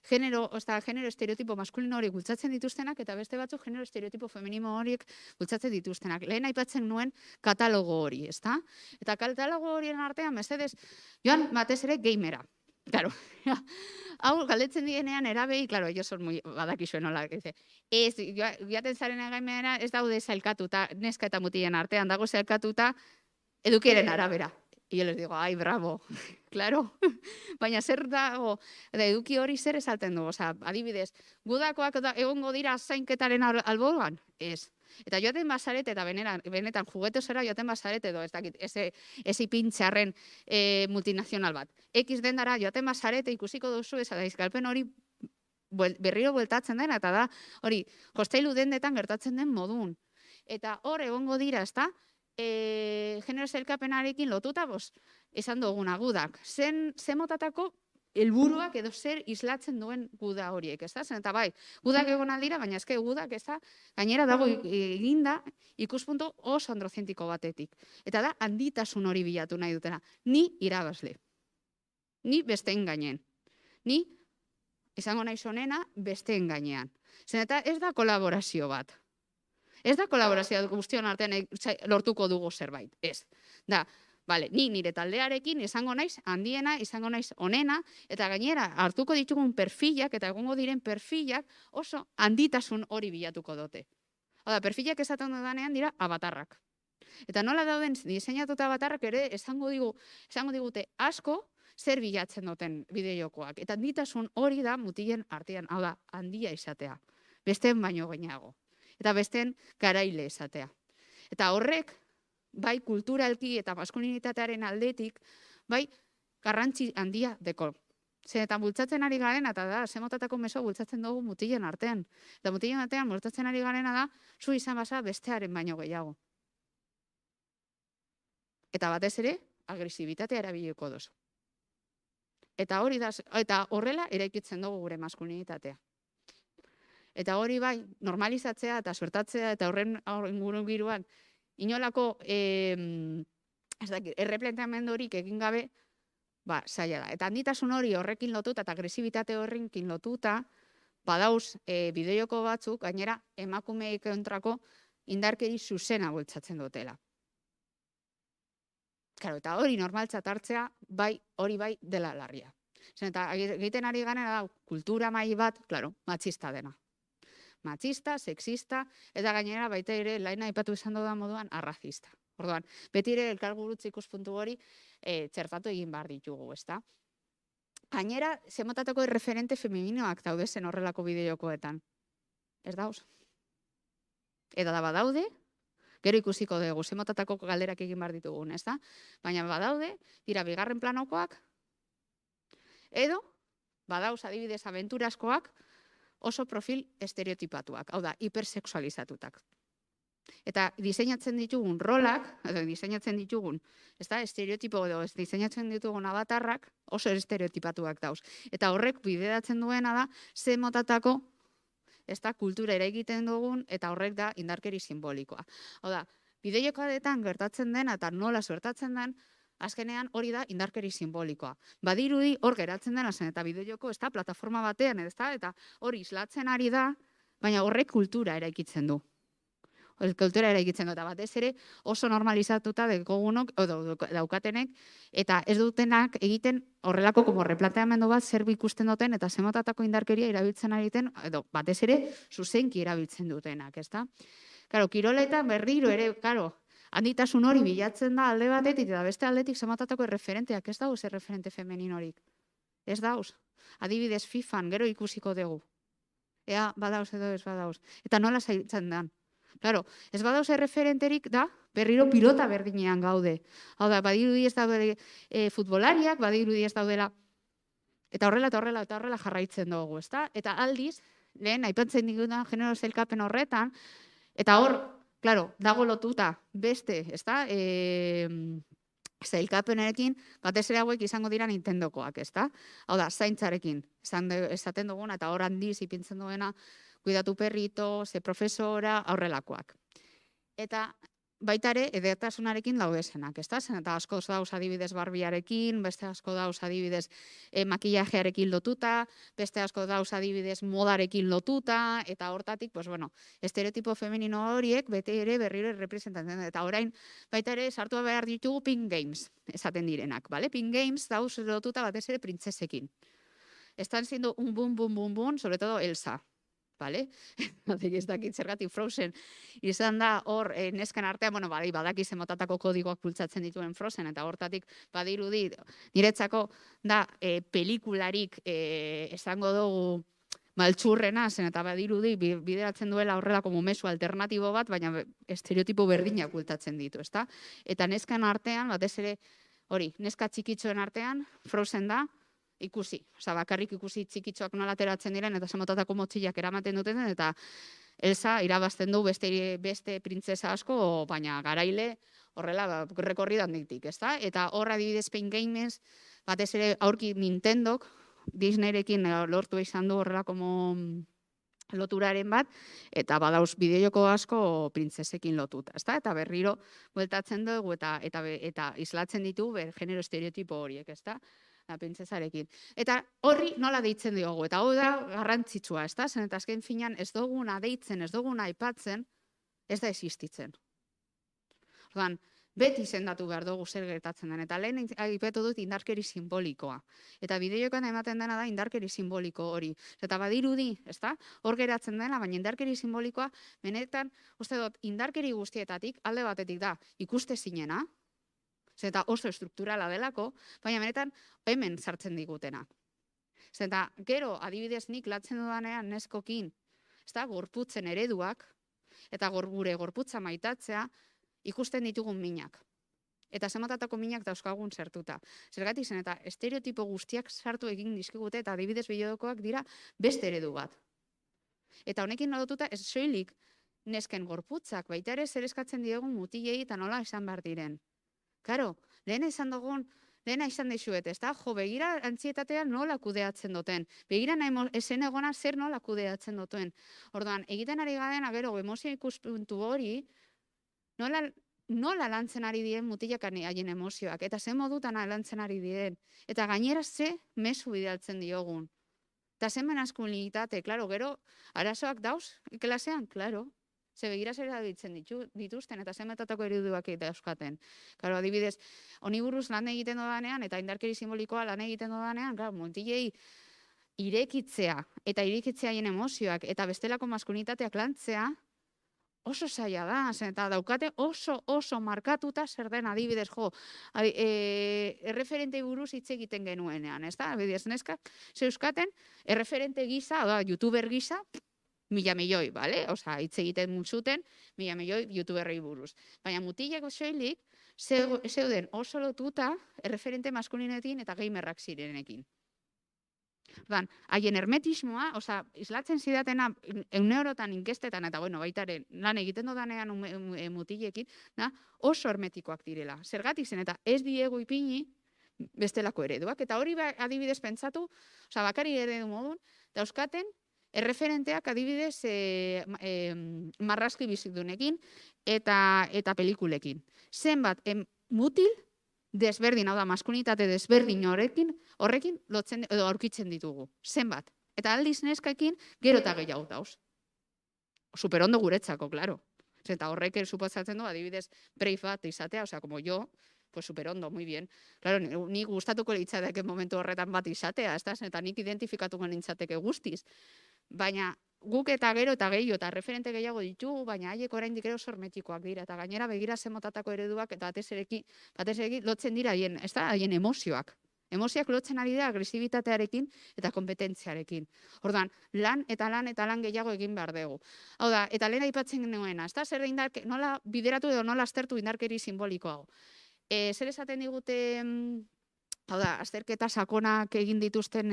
genero estereotipo maskulino hori bultzatzen dituztenak, eta beste batzuk genero estereotipo femenino horiek bultzatzen dituztenak. Lehen aipatzen nuen katalogo hori, Eta katalogo horien artean, mesedez, joan batez ere gamera. Claro, hau galdetzen dienean erabei, claro, ellos son muy badakizuen nola, joaten zaren gamera ez daude zailkatuta, neska eta mutilen artean, dago zailkatuta edukiaren arabera. Y yo les digo, ai, bravo, claro. Baina zer dago, eduki hori zer esaten du, adibidez, gudakoak egongo dira zainketaren alboan? Ez. Eta joaten bazarete, eta benetan juguetosera joaten bazarete edo, ez dakit, ez ipintxarren multinazional bat. X dendara joaten bazarete ikusiko duzu, ez daizkalpen hori berriro bueltatzen dena, eta da, hori, hostailu dendetan gertatzen den modun. Eta hor egongo dira, genero zailkapenarekin lotuta, esan duguna gudak. Zen motatako helburuak edo zer islatzen duen guda horiek, Zen eta bai, gudak egon aldira, baina eske gudak gainera dago eginda ikuspuntu oso androzientiko batetik. Eta da, handitasun hori bilatu nahi dutena. Ni irabazle. Ni besteen gainen. Ni, izango nahi zonena, besteen gainean. Zen eta ez da kolaborazio bat. Ez da kolaborazio guztion artean lortuko dugu zerbait. Ez. Da, ni nire taldearekin izango naiz handiena, izango naiz onena, eta gainera hartuko ditugun perfilak, eta egongo diren perfilak oso handitasun hori bilatuko dute. Oda, perfilak esaten dudanean dira abatarrak. Eta nola dauden diseinatuta abatarrak ere esango digute asko zer bilatzen duten bideojokoak. Eta handitasun hori da mutilen artean, hau da, handia izatea. Besteen baino gehiago. Eta besteen garaile esatea. Eta horrek, bai kulturalki eta maskulinitatearen aldetik, bai garrantzi handia deko. Zenetan bultzatzen ari garena, eta da, zemotatako meso bultzatzen dugu mutilen artean. Eta mutilen artean bultzatzen ari garena da, zu izan basa bestearen baino gehiago. Eta batez ere, agresibitatea erabiliko dozu. Eta horrela eraikitzen dugu gure maskulinitatea. Eta hori bai, normalizatzea eta suertatzea eta horren inguruan inolako erreplanteamendu horik egin gabe, zaila da. Eta handitasun hori horrekin lotuta eta agresibitate horrekin lotuta, badauz bideojoko batzuk, gainera emakumeek kontrako indarkeri zuzena bultzatzen dutela. Eta hori normaltzat hartzea, hori bai dela larria. Eta egiten ari gana da, kultura mai bat, matxista dena. Matxista, sexista, eta gainera baita ere, lain aipatu izan da moduan, arrazista. Orduan, beti ere elkargurutze ikuspuntu hori txertatu egin behar ditugu, ezta? Gainera, zemotatako referente femininoak daudezen horrelako bideojokoetan. Ez dauz? Eta da badaude, gero ikusiko dugu, zemotatako galderak egin behar ditugun, ezta? Baina badaude, dira bigarren planokoak, edo, badauz adibidez aventuraskoak, oso profil estereotipatuak, hau da, hipersexualizatutak. Eta diseinatzen ditugun rolak, edo diseinatzen ditugun, estereotipo edo diseinatzen ditugun avatarrak oso estereotipatuak dauz. Eta horrek bideratzen duena da, ze motatako kultura eraikiten dugun, eta horrek da indarkeri simbolikoa. Hau da, bideojokoetan gertatzen dena eta nola suertatzen den, azkenean hori da indarkeri simbolikoa. Badirudi hor geratzen dena zen, eta bideojoko plataforma batean, eta hori islatzen ari da, baina horrek kultura eraikitzen du. Kultura eraikitzen du, eta batez ere oso normalizatuta dekogunok, daukatenek, eta ez dutenak egiten horrelako replanteamendu bat zer ikusten duten, eta zemotatako indarkeria erabiltzen ariten, edo batez ere zuzenki erabiltzen dutenak, ezta? Karo, kiroletan berriro ere, handitasun hori bilatzen da alde batetik, eta beste aldetik zemotatako erreferenteak, ez dauz erreferente femeninorik. Ez dauz. Adibidez FIFAn, gero ikusiko dugu. Ea, badauz edo ez badauz. Eta nola zaitzen dan. Claro, ez badauz erreferenterik da, berriro pilota berdinean gaude. Hau da, badirudi ez daude futbolariak, badirudi ez daudela. Eta horrela jarraitzen dugu, ezta? Eta aldiz, lehen aipatzen digudan genero sailkapen horretan, eta hor, claro, dago lotuta beste, ezta? Sailkapenekin, batez ere hauek izango dira Nintendokoak, ezta? Hau da, zaintzarekin, esaten duguna, eta hor handiz ipintzen duena, kuidatu perrito, ze profesora, aurrelakoak. Eta baita ere, edertasunarekin daudezenak, ezta? Zen eta asko dauz adibidez barbiarekin, beste asko dauz adibidez makillajearekin lotuta, beste asko dauz adibidez modarekin lotuta, eta hortatik, pues bueno, estereotipo femenino horiek bete ere berriro representatzen. Eta orain, baita ere, sartu behar ditugu Pink Games, esaten direnak, bale? Pink Games dauz lotuta batez ere printzesekin. Están siendo un boom, sobre todo Elsa. Vale? Ez dakit zergatik Frozen izan da hor nesken artean, bueno, badaki zemotatako kodigoak bultzatzen dituen Frozen, eta hortatik badirudi niretzako da pelikularik esango dugu maltsurrena zen, eta badirudi bideratzen duela horrelako mezu alternatibo bat, baina estereotipo berdinak bultatzen ditu, ezta? Eta nesken artean, batez ere, hori, neska txikitxoen artean, Frozen da, ikusi, bakarrik ikusi txikitxoak nola ateratzen diren, eta zemotatako motxilak eramaten duten, eta Elsa irabazten du beste printzesa asko, baina garaile horrela rekorri danditik, ezta? Eta horra adibidez Pink Games, batez ere aurki Nintendok, Disneyrekin lortu izan du horrela loturaren bat, eta badauz bideojoko asko printzesekin lotuta, ezta? Eta berriro bueltatzen dugu, eta islatzen ditu genero estereotipo horiek, ezta? Printzesarekin. Eta horri nola deitzen diogu, eta hau da garrantzitsua, ezta? Zen eta azken finean ez duguna deitzen, ez duguna aipatzen, ez da existitzen. Orduan, beti izendatu behar dugu zer gertatzen den, eta lehen aipatu dut indarkeri simbolikoa. Eta bideojokoan ematen dena da indarkeri simboliko hori. Eta badirudi, ezta? Hor geratzen dena, baina indarkeri simbolikoa, benetan, uste dut, indarkeri guztietatik, alde batetik da, ikuste zinena, eta oso estrukturala delako, baina benetan hemen sartzen digutena. Eta gero, adibidez nik latzen dudanean neskokin, gorputzen ereduak, eta gure gorputza maitatzea, ikusten ditugun minak. Eta zemotatako minak dauzkagun sartuta. Zergatik zen, eta estereotipo guztiak sartu egin dizkigute, eta adibidez bideojokoak dira beste eredu bat. Eta honekin lotuta ez soilik nesken gorputzak, baita ere zer eskatzen diegun mutilei eta nola esan behar diren. Karo, lehena izan dizuet, ez da? Jo, begira antzietatea nola kudeatzen duten. Begira esen egona zer nola kudeatzen duten. Orduan, egiten ari gadena gero emozio ikuspuntu hori, nola lantzen ari diren mutilak haien emozioak, eta ze modutan lantzen ari diren. Eta gainera ze mezu bidaltzen diogun. Eta ze maskulinitate, klaro, gero, arazoak dauz, klasean, klaro. Ze begira zer erabiltzen dituzten, eta zemetatako ereduak dauzkaten. Karo, adibidez, honi buruz lan egiten dodanean, eta indarkeri simbolikoa lan egiten dodanean, mutilei irekitzea, eta irekitzeaien emozioak, eta bestelako maskulinitateak lantzea, oso zaila da, eta daukate oso markatuta zer den adibidez, erreferente buruz hitz egiten genuenean, ez da? Adibidez, neska, zeuskaten, erreferente gisa, youtuber gisa, 1.000 milioi, bale? Osa, hitz egiten zuten, 1.000 milioi youtuberrei buruz. Baina mutileko soilik, zeuden oso lotuta erreferente maskulinetin eta gamerrak zirenekin. Ordan, haien hermetismoa, islatzen zidatena eurotan inkestetan, eta bueno, baitaren lan egiten dodanean mutilekin, oso hermetikoak direla. Zergatik zen, eta ez diego ipini bestelako ereduak. Eta hori adibidez pentsatu, bakari eredu modun, dauzkaten, erreferenteak adibidez marrazki bizidunekin eta pelikulekin. Zenbat, mutil, desberdin, hau da, maskulinitate desberdin horrekin lotzen edo aurkitzen ditugu. Zenbat. Eta aldiz neskaekin gero eta gehiago dauz. Superondo guretzako, klaro. Eta horrek suposatzen du, adibidez, breif bat izatea, como yo, pues superondo, muy bien. Claro, nik gustatuko litzateke momentu horretan bat izatea, eta nik identifikatuko nintzateke guztiz. Baina guk eta gero eta gehiago eta referente gehiago ditugu, baina haiek oraindik ere oso hermetikoak dira, eta gainera begira zemotatako ereduak eta batez ere lotzen dira haien emozioak. Emozioak lotzen ari da agresibitatearekin eta kompetentziarekin. Ordan, lan gehiago egin behar dugu. Hau da, eta lehen aipatzen genuena, zer nola bideratu edo nola aztertu indarkeri simbolikoago. Zer esaten digute, hau da, azterketa sakonak egin dituzten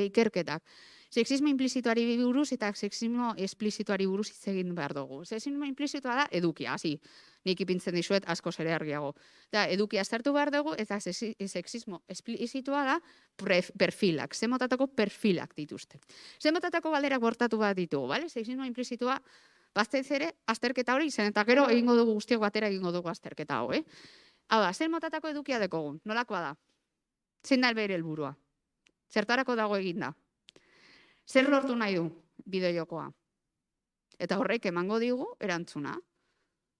ikerketak. Sexismo implizituari buruz eta sexismo esplizituari buruz hitz egin behar dugu. Sexismo implizitua da edukia, hasi. Nik ipintzen dizuet asko ere argiago. Da, edukia aztertu behar dugu eta sexismo esplizitua da perfilak. Zemotatako perfilak dituzte. Zemotatako galderak bortatu bat ditugu, bale? Sexismo implizitua baztez ere azterketa hori zen eta gero egingo dugu guztiok batera egingo dugu azterketa hau, Hau da, zer motatako edukia dekogun? Nolakoa da? Zein da bere helburua? Zertarako dago eginda? Zer lortu nahi du bideojokoa? Eta horrek emango digu erantzuna.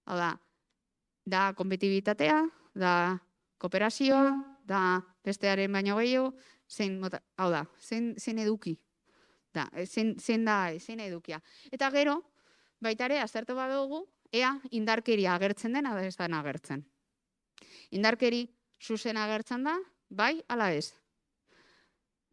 Hau da konpetibitatea, da kooperazioa, da bestearen baino gehiago, hau da, zein eduki. Zein edukia. Eta gero, baitare, aztertu badugu, ea indarkeria agertzen den, ada ez den agertzen. Indarkeri zuzen agertzen da, bai, ala ez.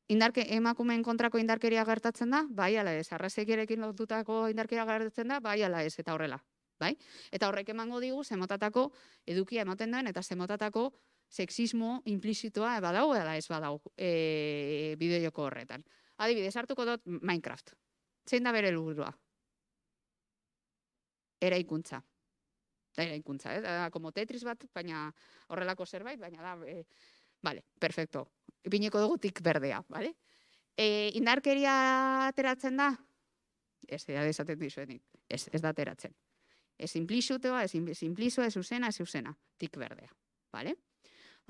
Emakumeen kontrako indarkeria gertatzen da, bai, ala ez. Arrazekiarekin lotutako indarkeria gertatzen da, bai, ala ez, eta horrela. Bai? Eta horrek emango digu, zemotatako edukia ematen duen, eta zemotatako sexismo implizitoa badau, ala ez badau bideojoko horretan. Adibidez, hartuko dut Minecraft. Zein da bere helburua? Eraikuntza. Da eraikuntza, da como Tetris bat, baina horrelako zerbait, baina da, vale, perfecto. Ipiniko dugu tik berdea, vale? Indarkeria ateratzen da? Ez da esaten dizuenik, ez da ateratzen. Ez implizitoa, ez zuzena, tik berdea, vale?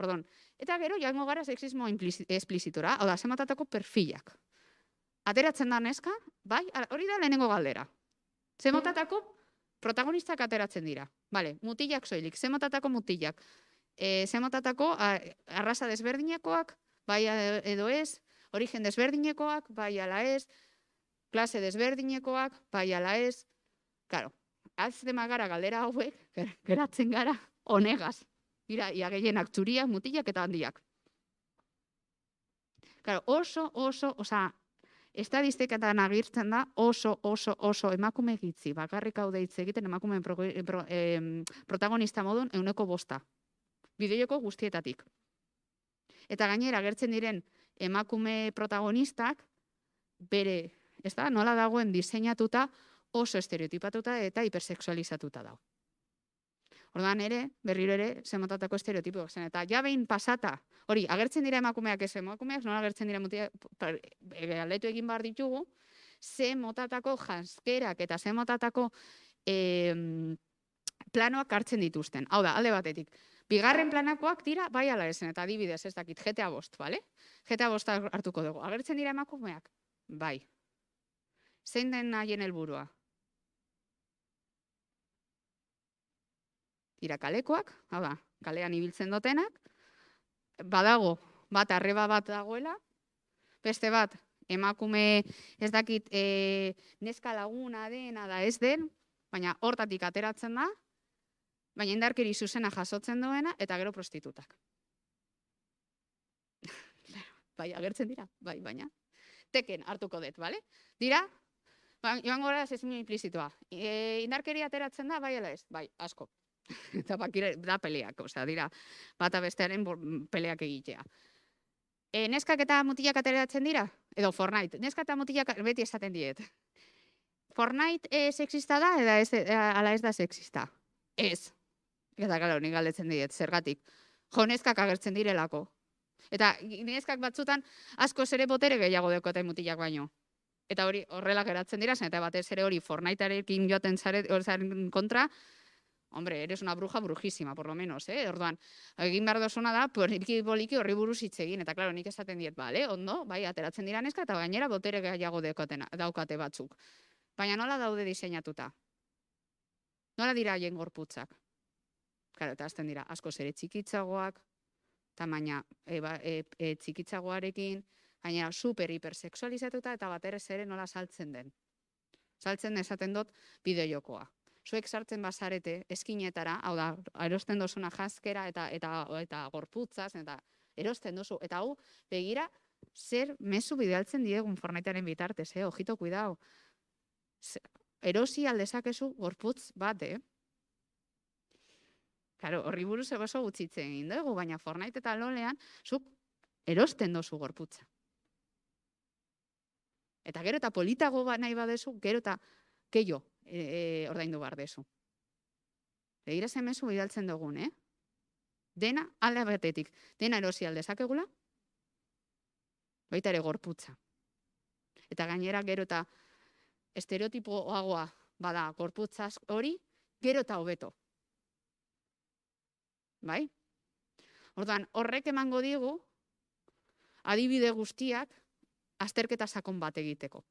Ordon, eta gero joango gara sexismo esplizitora, hau da, zemotatako perfilak. Ateratzen da neska, bai, hori da lehenengo galdera. Zemotatako protagonistak ateratzen dira. Vale, mutilak soilik, zemotatako mutilak. Zemotatako arraza desberdinekoak, bai edo ez, origen desberdinekoak, bai ala ez, klase desberdinekoak, bai ala ez. Claro, aztema gara galdera hauek, geratzen gara honegaz. Dira, ia gehienak txuriak, mutilak eta handiak. Claro, oso, estadistiketan agirtzen da oso emakume gitzi, bakarrik hau deitze egiten emakumeen protagonista modun 5%. Bideojoko guztietatik. Eta gainera agertzen diren emakume protagonistak bere, nola dagoen diseinatuta oso estereotipatuta eta hipersexualizatuta dago. Ordan ere, berriro ere, zemotatako estereotipoak zen. Eta ja behin pasata, hori, agertzen dira emakumeak ez emakumeak, nola agertzen dira galdetu egin behar ditugu, zemotatako janskerak eta zemotatako planoak hartzen dituzten. Hau da, alde batetik. Bigarren planakoak dira, bai ala ezen, eta adibidez ez dakit, GTA 5, bale? GTA 5 hartuko dugu. Agertzen dira emakumeak? Bai. Zein den haien helburua? Dira kalekoak, hau da, kalean ibiltzen dutenak, badago, bat arreba bat dagoela, beste bat, emakume ez dakit neska laguna dena da ez den, baina hortatik ateratzen da, baina indarkeri zuzena jasotzen duena, eta gero prostitutak. Bai, agertzen dira, bai, baina. Teken hartuko dut, bale? Dira, joan gora sexismo implizitoa. Indarkeri ateratzen da, bai, ala ez? Bai, asko. Eta bakire, da peleak, osea, dira, bata bestearen peleak egitea. Neskak eta mutilak ateratzen dira? Edo Fortnite. Neska eta mutilak beti esaten diet. Fortnite sexista da, ala ez da sexista? Ez. Eta gara, nik galdetzen diet, zergatik. Jo, neskak agertzen direlako. Eta neskak batzutan askoz ere botere gehiago dekote mutilak baino. Eta hori horrela geratzen dira, eta batez ere hori Fortnitearekin joaten zaren kontra, hombre, eres una bruja brujísima, por lo menos, Orduan, egin behar dozuna da, poliki horri buruz hitz egin, eta klaro, nik esaten diet, bale, ondo, bai, ateratzen dira neska, eta gainera botere gehiago daukate batzuk. Baina nola daude diseinatuta? Nola dira haien gorputzak? Claro, eta azten dira, askoz ere txikitzagoak, tamaina txikitzagoarekin, gainera super hipersexualizatuta, eta batez ere nola saltzen den. Saltzen esaten dut bideojokoa. Zuek sartzen bazarete eskinetara, hau da, erosten dozuna janzkera eta gorputzaz, eta erosten dozu. Eta hau, begira, zer mezu bidealtzen diegun Fortnitearen bitartez, ojito, kuidao. Erosi aldezakezu gorputz bat, Claro, horri buruz oso gutxitzen egin dugu, baina Fortnite eta LoLean, zuk erosten dozu gorputza. Eta gero eta politago nahi badezu, gero eta keio ordaindu behar dezu. Begira zen mezu bidaltzen dugun, Dena, alde batetik, dena erosi aldezakegula, baita ere gorputza. Eta gainera gero eta estereotipoagoa bada gorputzaz hori, gero eta hobeto. Bai? Orduan, horrek emango digu, adibide guztiak, azterketa sakon bat egiteko.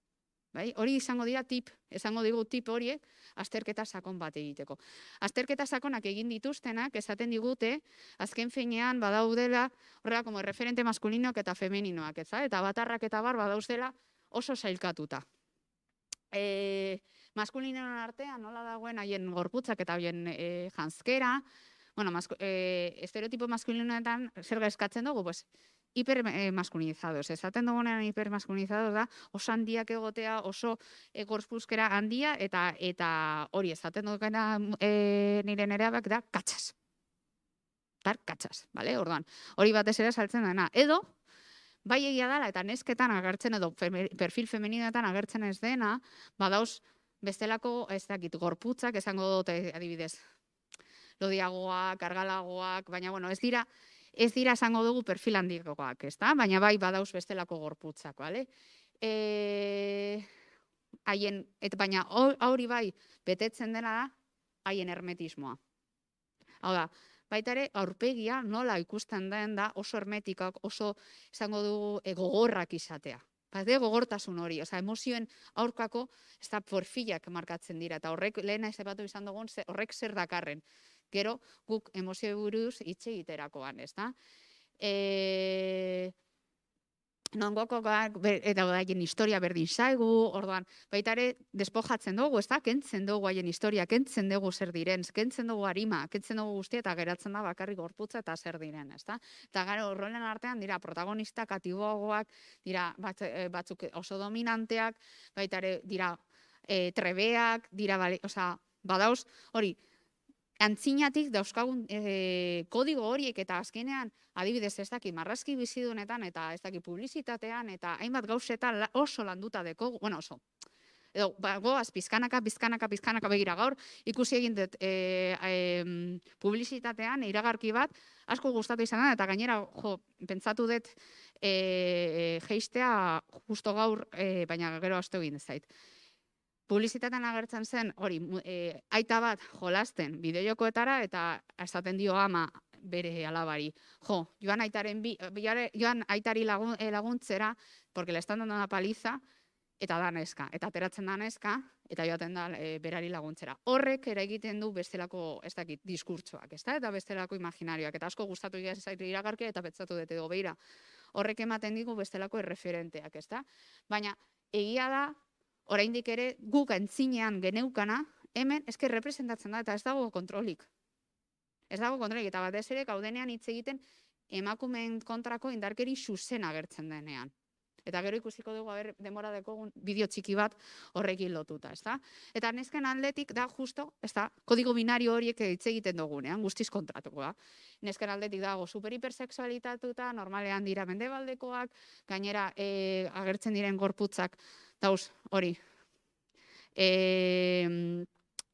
Bai? Hori izango digu tip horiek, azterketa sakon bat egiteko. Azterketa sakonak egin dituztenak, esaten digute, azken finean badaudela, horrela, como referente maskulinoak eta femeninoak, eta batarrak eta bar badauzela oso sailkatuta. Maskulinoen artean nola dagoen haien gorputzak eta haien janzkera, bueno, estereotipo maskulinoetan zer eskatzen dugu, pues, hipermaskulinizados. Esaten dugunean hipermaskulinizados da, oso handiak egotea, oso gorpuzkera handia, eta hori esaten duguna nire nereabak da katxas. Dar katxas, bale? Orduan, hori batez ere saltzen dena. Edo, bai egia dela, eta nesketan agertzen edo perfil femeninoetan agertzen ez dena, badauz bestelako, ez dakit, gorputzak, esango dute adibidez, lodiagoak, argalagoak, baina, bueno, ez dira esango dugu perfil handikoak, ezta? Baina bai badauz bestelako gorputzak, bale? Baina hori bai betetzen dena da, haien hermetismoa. Hau da, baita ere, aurpegia nola ikusten den da oso hermetikak, oso esango dugu gogorrak izatea. Bate gogortasun hori, emozioen aurkako, ez da porfilak markatzen dira, eta horrek lehena ezabatu izan dugun, horrek zer dakarren. Gero, guk emozio buruz hitz egiterakoan, ez da? Nongoko eta haien historia berdin zaigu, orduan, baita ere, despojatzen dugu, ez da? Kentzen dugu haien historia, kentzen dugu zer diren, kentzen dugu harima, kentzen dugu guztia, eta geratzen da bakarrik gorputza eta zer diren, ez da? Eta gara, horrelen artean, dira, protagonistak, atiboagoak, dira, batzuk oso dominanteak, baita ere, dira, trebeak, dira, badauz, hori, antzinatik dauzkagun kodigo horiek eta azkenean adibidez ez daki marrazki bizidunetan eta ez daki publizitatean eta hainbat gauzetan oso landuta deko, bueno oso, edo goaz pizkanaka begira gaur, ikusi egin dut publizitatean iragarki bat, asko gustatu izan da eta gainera, pentsatu dut jeistea justo gaur, baina gero astu egin zait. Publizitatean agertzen zen, hori, aita bat jolasten bideojokoetara eta esaten dio ama bere alabari. Joan aitari laguntzera, porque le están dando una paliza, eta da neska. Eta ateratzen da neska, eta joaten da berari laguntzera. Horrek ere egiten du bestelako, ez dakit, diskurtsoak, ez da? Eta bestelako imaginarioak. Eta asko gustatu zaitu iragarkia eta pentsatu dut edo beira. Horrek ematen digu bestelako erreferenteak, ez da? Baina, egia da, oraindik ere guk antzinean geneukana, hemen esker representatzen da eta ez dago kontrolik. Ez dago kontrolik eta batez ere gaudenean hitz egiten emakumeen kontrako indarkeri zuzen agertzen denean. Eta gero ikusiko dugu, demora dekogun bideo txiki bat horrekin lotuta, ezta? Eta nesken aldetik da justo, ezta, kodigo binario horiek hitz egiten dugunean, guztiz kontratukoa. Nesken aldetik dago superhipersexualitatuta, normalean dira mendebaldekoak, gainera agertzen diren gorputzak, dauz, hori,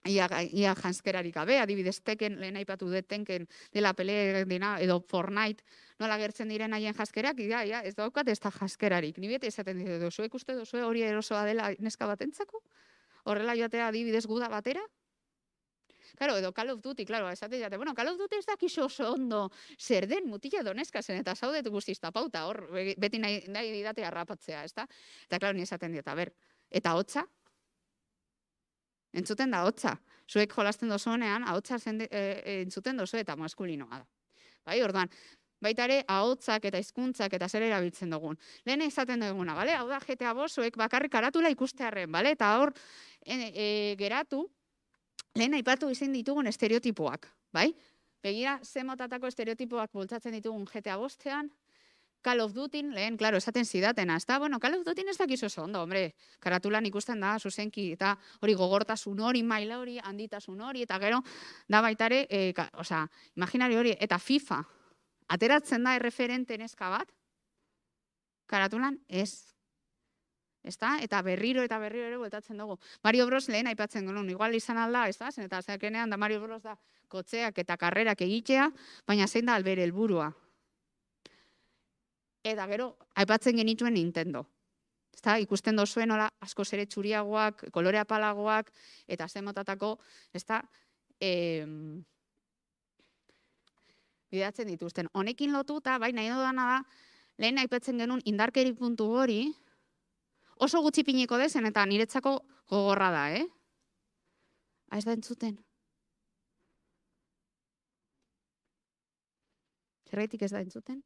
ia janskerarik gabe, adibidez teken, lehen aipatu dut tenken dela pele dena, edo Fortnite, nola gertzen diren haien jaskerak, ez daukat ez da jaskerarik. Ni bete esaten dut, zuek uste duzue hori erosoa dela neska batentzako? Horrela joatea adibidez guda batera? Claro, edo Call of Duty, claro, esate jate, bueno, Call of Duty ez dakiz oso ondo zer den mutila doneska zen, eta zaudet guztiz tapauta, hor, beti nahi didate harrapatzea, ez da? Eta, claro, ni esaten dut, ber, eta hotza? Entzuten da hotza. Zuek jolasten dozuenean, ahotza entzuten dozu eta maskulinoa da. Bai, orduan, baita ere, ahotzak eta hizkuntzak eta zer erabiltzen dugun. Lehen esaten duguna, bale? Hau da GTA 5, zuek bakarrik karatula ikustearren, bale? Eta hor, geratu, lehen aipatu izin ditugun estereotipoak, bai? Begira, ze motatako estereotipoak bultzatzen ditugun GTA 5-tean, Call of Duty, lehen, claro, esaten zidatena, ez da, bueno, Call of Duty ez dakizu oso ondo, hombre, karatulan ikusten da, zuzenki, eta hori gogortasun hori, maila hori, handitasun hori, eta gero, da baitare, imaginari hori, eta FIFA, ateratzen da erreferente neska bat, karatulan ez. Ezta? Eta berriro ere bueltatzen dugu. Mario Bros lehen aipatzen genuen, igual izan alda, ez da? Eta zekenean da Mario Bros da kotxeak eta karrerak egitea, baina zein da albere helburua. Eta gero, aipatzen genituen Nintendo. Ezta? Ikusten dozuen nola asko ere txuriagoak, kolore apalagoak, eta zen motatako, ezta? Bidatzen dituzten. Honekin lotuta, bai, nahi dudana da, lehen aipatzen genuen indarkeri puntu hori, oso gutxi piniko dezen, eta niretzako gogorra da, Ez da entzuten? Zergaitik ez da entzuten?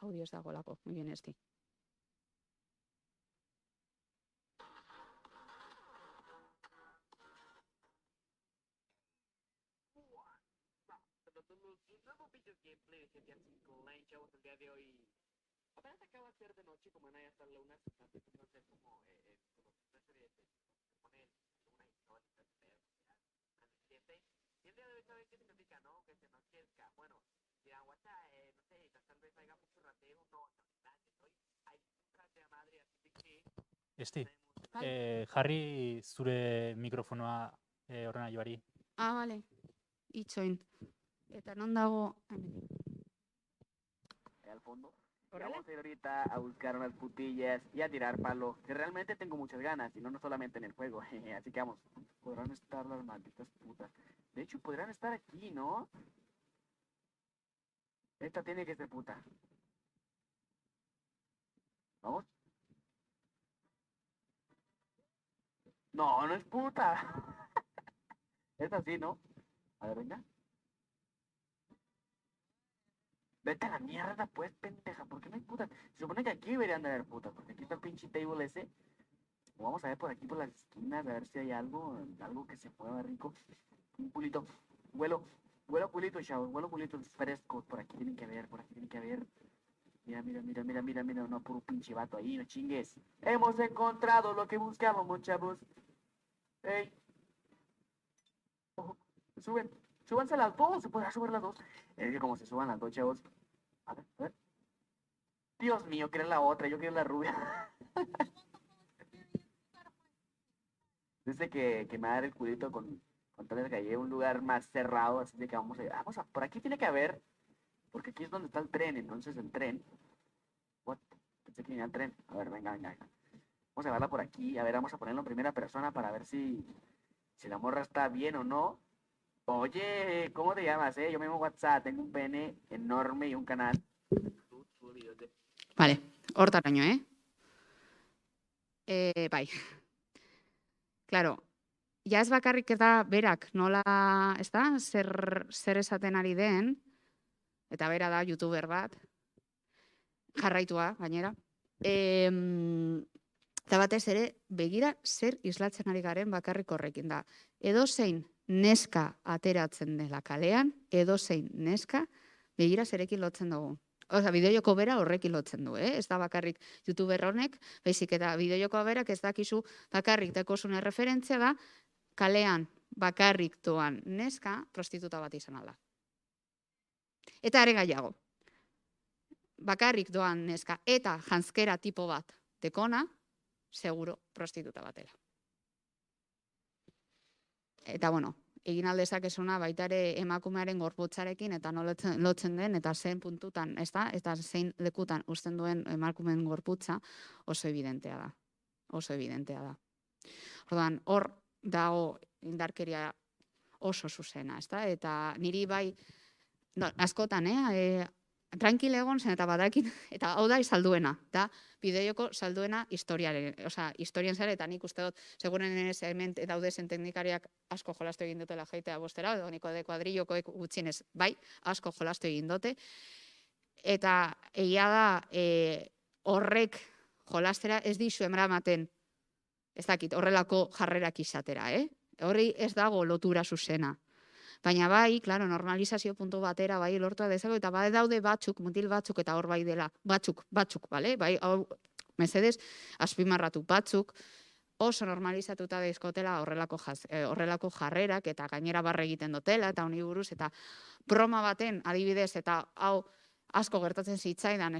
Audio ez dagolako, muy bien esti. Nuevo video gameplay de GTA 5 Online, chavos, el día de hoy. Apenas acaba de ser de noche, como no hay hasta la una, se está empezando a hacer como una serie de se pone una histórica, y el día de hoy, ¿saben qué significa, no? Que se anochezca. Bueno, dirán, guacha, no sé, tal vez haya mucho rateo, no, hoy hay un rateo madre, así que... Esti, jarri zure mikrofonoa horrena joari. Bale, itxoin. Eta non dago... Al fondo. Vamos a ir ahorita a buscar unas putillas y a tirar palo, que realmente tengo muchas ganas, y no solamente en el juego, así que vamos. Podrán estar las malditas putas. De hecho, podrán estar aquí, ¿no? Esta tiene que ser puta. ¿Vamos? No, no es puta. Esta sí, ¿no? A ver, venga. Vete a la mierda, pues, pendeja. ¿Por qué no hay putas? Se supone que aquí deberían de haber putas, porque aquí está el pinche table ese. Vamos a ver por aquí, por las esquinas, a ver si hay algo que se mueva rico. Un culito. Huelo culitos, chavos. Huelo culitos frescos. Por aquí tienen que haber, Mira. No, puro pinche vato ahí, no chingues. Hemos encontrado lo que buscábamos, chavos. ¡Ey! Ojo, súbanse las dos, se podrá subir las dos. Es que como se suban las dos, chavos. A ver. Dios mío, quiero la otra, yo quiero la rubia. Dice que me va a dar el culito con tal vez que llegue a un lugar más cerrado, así de que vamos a, por aquí tiene que haber, porque aquí es donde está el tren, entonces el tren. What? Pensé que venía el tren. A ver, venga. Vamos a verla por aquí, a ver, vamos a ponerlo en primera persona para ver si la morra está bien o no. Oye, ¿cómo te llamas, Yo me llamo WhatsApp, tengo un pene enorme y un canal. Vale, hortaraino, bai. Claro, ja ez bakarrik da berak nola, ez da, zer esaten ari den, eta bera da youtuber bat, jarraitua, gainera. Eta batez ere, begira zer islatzen ari garen bakarrik horrekin da. Edozein neska ateratzen dela kalean, edozein neska, begira zerekin lotzen dugu. Osa, bideojoko bera horrekin lotzen du, ez da bakarrik youtuber honek, baizik eta bideojoko berak ez dakizu bakarrik dekosun referentzia da, kalean bakarrik doan neska prostituta bat izan alda. Eta are gaiago, bakarrik doan neska eta janzkera tipo bat dekona, seguro prostituta batela. Eta bueno, egin aldezakezuna baita ere emakumearen gorputzarekin eta nola lotzen den eta zein puntutan, eta zein lekutan uzten duen emakumeen gorputza oso evidentea da. Oso evidentea da. Orduan, hor dago indarkeria oso zuzena, eta niri bai, askotan, tranquil egon zen eta badakin, eta hau da salduena, da bideoko salduena historian zara, eta nik uste dut, seguren hemen daudezen teknikariak asko jolastu egin dutela jaitea bostera, edo niko de kuadrillokoek gutxienez, bai, asko jolastu egin dute, eta egia da horrek jolastera ez dizu eramaten, ez dakit, horrelako jarrerak izatera, Horri ez dago lotura zuzena. Baina bai, klaro, normalizazio puntu batera bai lortua dezako, eta bai daude batzuk, mutil batzuk, eta hor bai dela, batzuk, bale? Bai, hau, mesedez, azpimarratu batzuk, oso normalizatuta daizkotela horrelako jarrerak, eta gainera barre egiten dutela, eta honi buruz, eta broma baten, adibidez, eta hau asko gertatzen zitzaidan,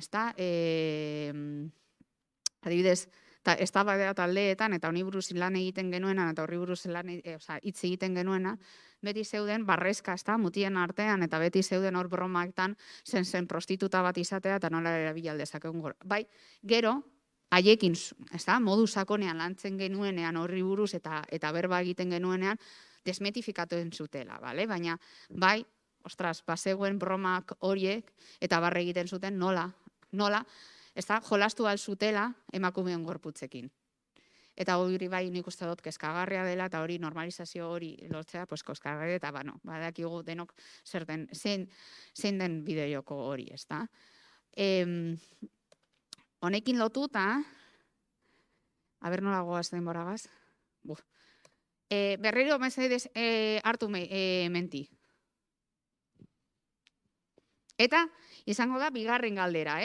adibidez, eta ez da badea taldeetan, eta honi buruz lan egiten genuena, eta horri buruz hitz egiten genuena, beti zeuden barrezka, mutien artean, eta beti zeuden hor bromaktan zen prostituta bat izatea, eta nola erabilaldezakeen gora. Bai, gero, haiekin, modu sakonean lantzen genuenean horri buruz, eta berba egiten genuenean, desmetifikatuen zutela, baina, bai, ostras, bazegoen bromak horiek, eta barre egiten zuten nola, jolastu alzutela emakumeen gorputzekin. Eta hori bai nik uste dut kezkagarria dela, eta hori normalizazio hori lotzea, kezkagarria, eta badakigu denok zein den bideojoko hori, Honekin lotuta, aber nola goaz denboragaz, berriro mesedez hartu menti. Eta izango da bigarren galdera,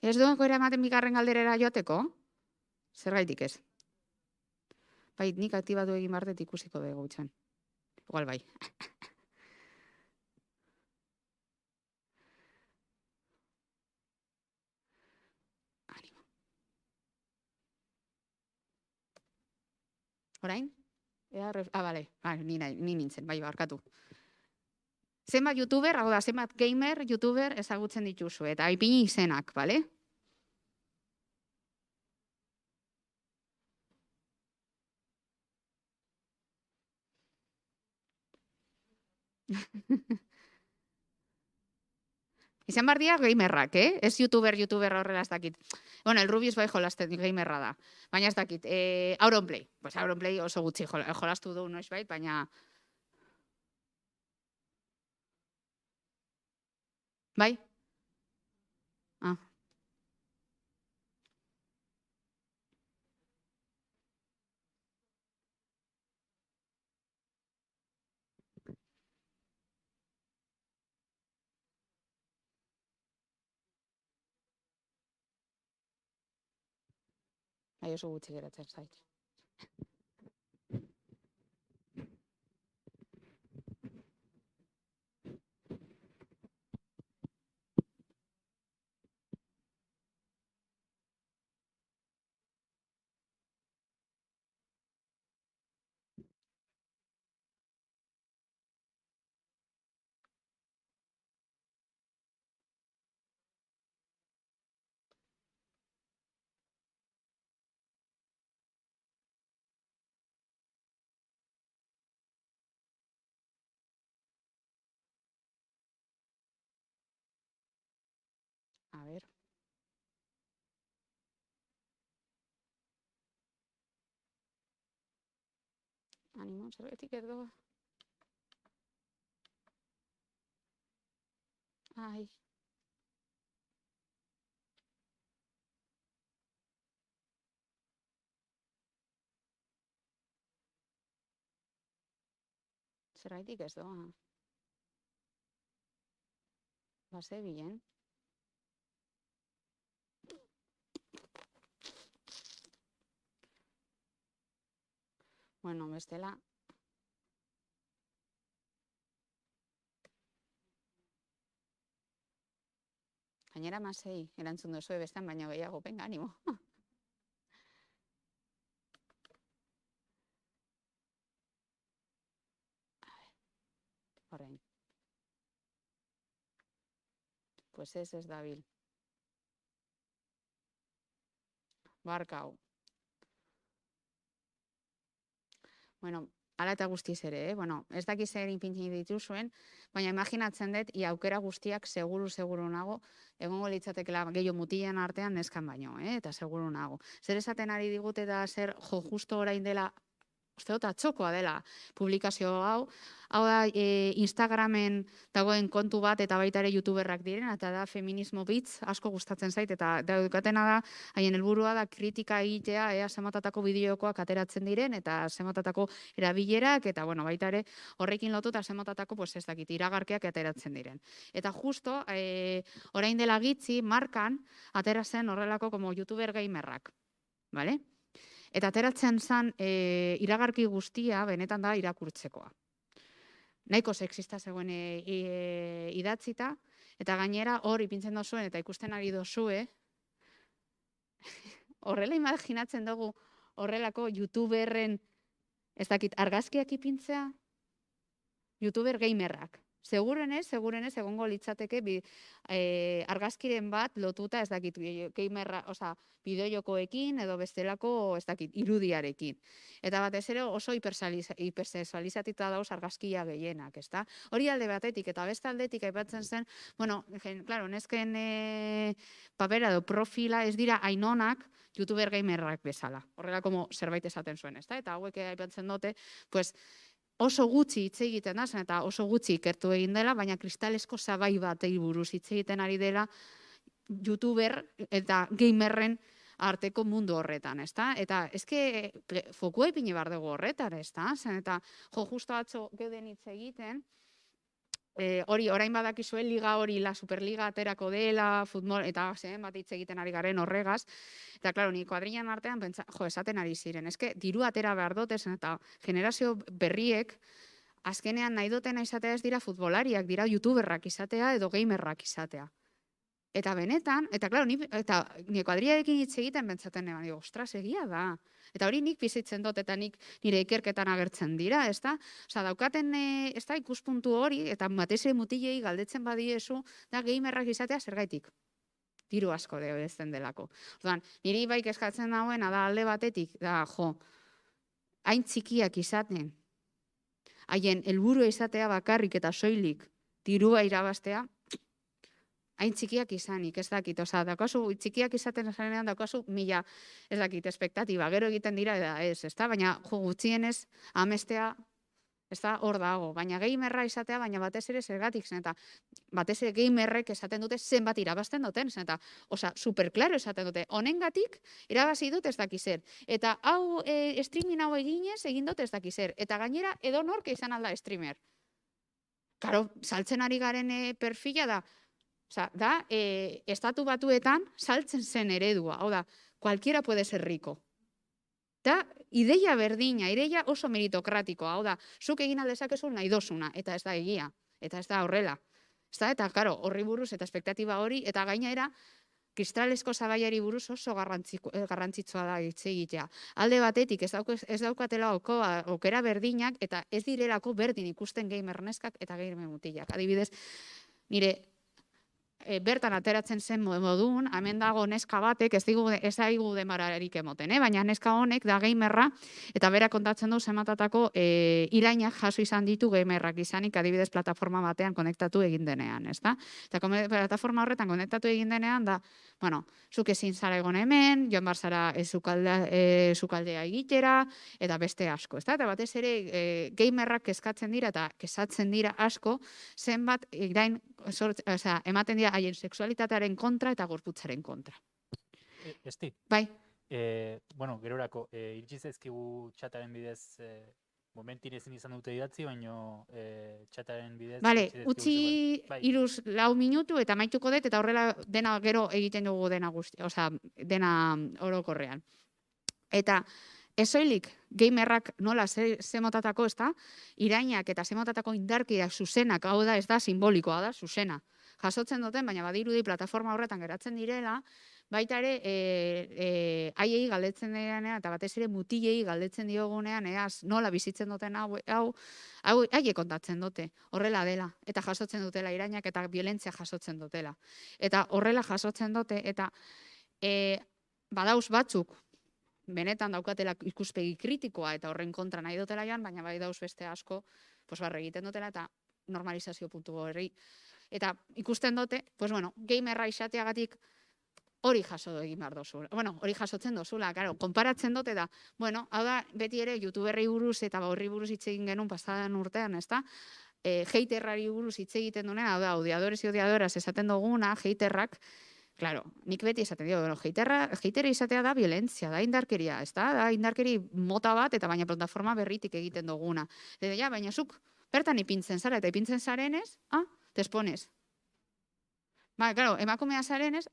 Ez duenko eramaten bigarren galderera joateko? Zergaitik ez? Bai, nik aktibatu egin bardet ikusiko dugu itxan. Igual bai. Animo. Orain? Bale, ni nintzen, bai, barkatu. Zenbat youtuber, hau da, zenbat gamer, youtuber ezagutzen dituzu, eta ipini izenak, bale? Izan behar dira gamerrak, Ez youtuber horrela ez dakit. Bueno, el Rubius bai jolasten gamerra da. Baina ez dakit, Auronplay. Pues Auronplay oso gutxi jolastu du noiz bait, baina... Bai? Ah. Bai, oso gutxi geratzen zait. A ver. Animo, zerbetik edo. Ai. Zergaitik ez doa. Bazebilen. Bueno, bestela. Gainera masei, erantzun duzue bestean baino gehiago, venga, animo. Orain. Pues ez dabil. Barkau. Bueno, hala eta guztiz ere, bueno, ez dakiz zer ipini dituzuen, baina imaginatzen dut, aukera guztiak seguru nago, egongo litzatekela gehiago mutilen artean neskan baino, eta seguru nago. Zer esaten ari digute da zer jo justo orain dela, uste dut atxokoa dela publikazio hau da Instagramen dagoen kontu bat eta baita ere youtuberrak diren, eta da feminismo bitz, asko gustatzen zait, eta daukatena da, haien helburua da kritika egitea, zematatako bideokoak ateratzen diren, eta zematatako erabilerak, eta bueno, baita ere horrekin lotuta zematatako, pues ez dakit, iragarkeak ateratzen diren. Eta justo, orain dela gitzi, markan, atera zen horrelako como youtuber gamerrak, bale? Eta ateratzen zen iragarki guztia benetan da irakurtzekoa. Nahiko sexista zegoen idatzita, eta gainera hor ipintzen dozuen eta ikusten ari dozue, horrela imaginatzen dugu horrelako youtuberren, ez dakit, argazkiak ipintzea, youtuber gamerrak. Segurenez egongo litzateke argazkiren bat lotuta ez dakit gamerra, oza, bideojokoekin edo bestelako ez dakit irudiarekin. Eta batez ere oso hipersexualizatuta dauz argazkia gehienak, ezta? Hori alde batetik eta beste aldetik aipatzen zen, bueno, claro, nesken papera edo profila ez dira hainonak youtuber gamerrak bezala. Horrela como zerbait esaten zuen, ezta? Eta hauek aipatzen dute, pues oso gutxi hitz egiten da, eta oso gutxi ikertu egin dela, baina kristalesko sabai batei buruz hitz egiten ari dela youtuber eta gamerren arteko mundu horretan, ezta? Eta eske fokua ipini behar dugu horretan, ezta? Eta jo justo atzo geuden hitz egiten, hori, orain badakizue liga hori, la superliga aterako dela, futbol, eta bat hitz egiten ari garen horregaz, eta klaro, ni kuadrilan artean, esaten ari ziren, eske diru atera behar dutez, eta generazio berriek, azkenean nahi dutena izatea ez dira futbolariak, dira youtuberrak izatea edo gamerrak izatea. Eta benetan, eta klaro, ni kuadriarekin hitz egiten pentsaten eban, ostras, egia da. Eta hori nik bizitzen dut, eta nik nire ikerketan agertzen dira, ezta? Osa, daukaten, ez da, ikuspuntu hori, eta batez ere mutilei galdetzen badiezu, da gamerrak izatea zergaitik. Diru asko debezten delako. Orduan, niri baik eskatzen dauen, da alde batetik, da, hain txikiak izaten, haien helburua izatea bakarrik eta soilik dirua irabaztea, hain txikiak izanik, ez dakit, oza, daukazu, txikiak izaten zarenean daukazu mila, ez dakit, espektatiba, gero egiten dira, ez da, baina gutxienez amestea, ez da, hor dago, baina gamerra izatea, baina batez ere zergatik zen, eta batez ere gamerrek esaten dute zenbat irabazten duten, zen, eta, oza, superklaro esaten dute, honengatik irabazi dut ez dakizer, eta hau, streaming hau eginez, egin dut ez dakizer, eta gainera edo nork izan alda streamer. Karo, saltzen ari garen perfila da, da, estatu batuetan saltzen zen eredua, hau da, cualquiera puede ser rico. Da, ideia berdina, ideia oso meritokratikoa, hau da, zuk egin aldezakezu nahi dozuna, eta ez da egia, eta ez da horrela. Eta, karo, horri buruz eta espektatiba hori, eta gainera, kristalesko zabaiari buruz oso garrantzitsua da hitz egitea. Alde batetik ez daukatela aukera berdinak, eta ez direlako berdin ikusten gamer neskak eta gamer mutilak. Adibidez, nire bertan ateratzen zen modun, hemen dago neska batek, ez daigu demararik emoten, baina neska honek da gamerra, eta bera kontatzen du zematatako irainak jaso izan ditu gamerrak izanik, adibidez plataforma batean konektatu egin denean, ezta? Eta plataforma horretan konektatu egin denean, da, bueno, zuk ezin zara egon hemen, joan bar zara zukaldea egitera, eta beste asko, ezta? Eta batez ere gamerrak kezkatzen dira, eta kezatzen dira asko, zenbat irain ematen dira haien sexualitatearen kontra eta gorputzaren kontra. Esti, Bai, bueno, gerorako, iritsi zaizkigu txataren bidez, momentin ezin izan dute idatzi, baino txataren bidez... bale, iritsi zaizkigu utzi zegoen. Bai. 3-4 minutu eta amaituko dut, eta horrela dena gero egiten dugu dena dena orokorrean. Eta ez soilik gamerrak nola ze motatako, ez da, irainak eta ze motatako indarkiak zuzenak, hau da, ez da simbolikoa da, zuzena. Jasotzen duten, baina badirudi plataforma horretan geratzen direla, baita ere haiei galdetzen direnean, eta batez ere mutilei galdetzen diogunean, nola bizitzen duten hau haiek kontatzen dute, horrela dela, eta jasotzen dutela irainak eta violentzia jasotzen dutela. Eta horrela jasotzen dute, eta badauz batzuk, benetan daukatela ikuspegi kritikoa eta horren kontra nahi dutela joan, baina bai dauz beste asko, barre egiten dutela eta normalizazio puntu hori. Eta ikusten dute, gamerra izateagatik hori jaso egin behar dozula. Hori jasotzen dozula, konparatzen dute da, hau da, beti ere youtuberri buruz eta horri buruz hitz egin genuen pasadan urtean, ez da? Haterrari buruz hitz egiten duen, hau da, odiadores y odiadoras esaten duguna, haterrak, claro, nik beti esaten dio, haterra izatea da violentzia, da indarkeria, ez da indarkeri mota bat, eta baina plataforma berritik egiten duguna. Ja, baina zuk, bertan ipintzen zara, eta ipintzen zarenez, te expones. Claro, emakumea zarenez,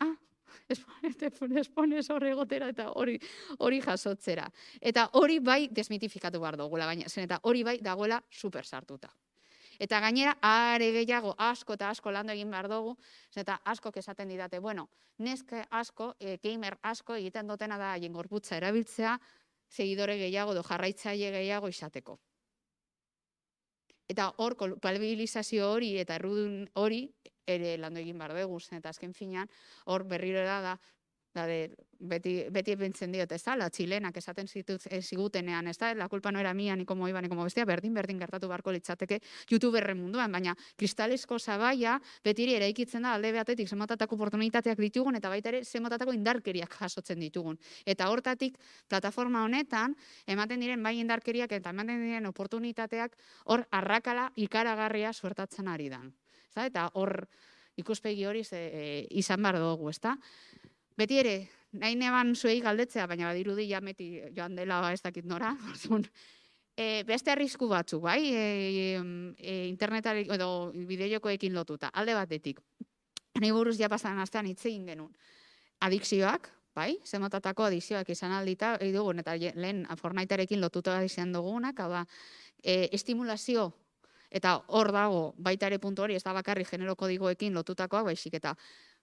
te expones horre gotera, eta hori jasotzera. Eta hori bai desmitifikatu behar dugula, baina zen, eta hori bai dagoela super sartuta. Eta gainera, are gehiago asko eta asko landu egin behar dugu, eta asko esaten didate, neske asko, gamer asko egiten dutena da haien gorputza erabiltzea, segidore gehiago, jarraitzaile gehiago izateko. Eta hor, kulpabilizazio hori eta errudun hori ere landu egin behar dugu, eta azken finean, hor berriro da, beti epentzen diot, ez da, la txilenak esaten zigutenean, ez da, la culpa no era mía, ni como iba, ni como bestia, berdin gertatu beharko litzateke youtuberren munduan, baina kristalesko sabaia betiri eraikitzen da alde beatetik zemotatako oportunitateak ditugun, eta baita ere zemotatako indarkeriak jasotzen ditugun. Eta hortatik, plataforma honetan, ematen diren bai indarkeriak eta ematen diren oportunitateak hor arrakala ikaragarria suertatzen ari dan. Eta hor ikuspegi hori izan behar dugu, ez da? Beti ere, nahi neban zuei galdetzea, baina badirudi jameti joan dela ez dakit nora, beste arrisku batzuk, bai, internetari edo bideojokoekin lotuta, alde batetik. Nahi buruz ja pasan astean hitz egin genuen. Adikzioak, bai, zemotatako adikzioak izan aldita, dugun, eta lehen Fortnitearekin lotuta izan dugunak, hau da, estimulazio, eta hor dago, baita ere puntu hori, ez da bakarri genero kodigoekin lotutakoak, baizik eta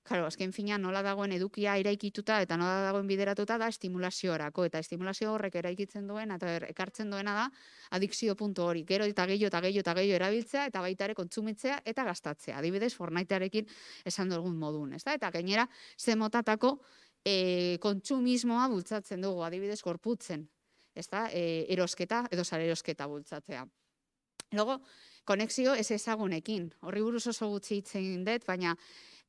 azken finean nola dagoen edukia eraikituta eta nola dagoen bideratuta da estimulaziorako, eta estimulazio horrek eraikitzen duen eta ekartzen duena da adikzio puntu hori, gero eta gehiago erabiltzea eta baita ere kontsumitzea eta gastatzea. Adibidez, Fortnitearekin esan dugun modun, ez da? Eta gainera, ze motatako kontsumismoa bultzatzen dugu, adibidez, gorputzen, ez da? Erosketa edo salerosketa bultzatzea. Logo, konexio ez ezagunekin, horri buruz oso gutxi hitz egin dut, baina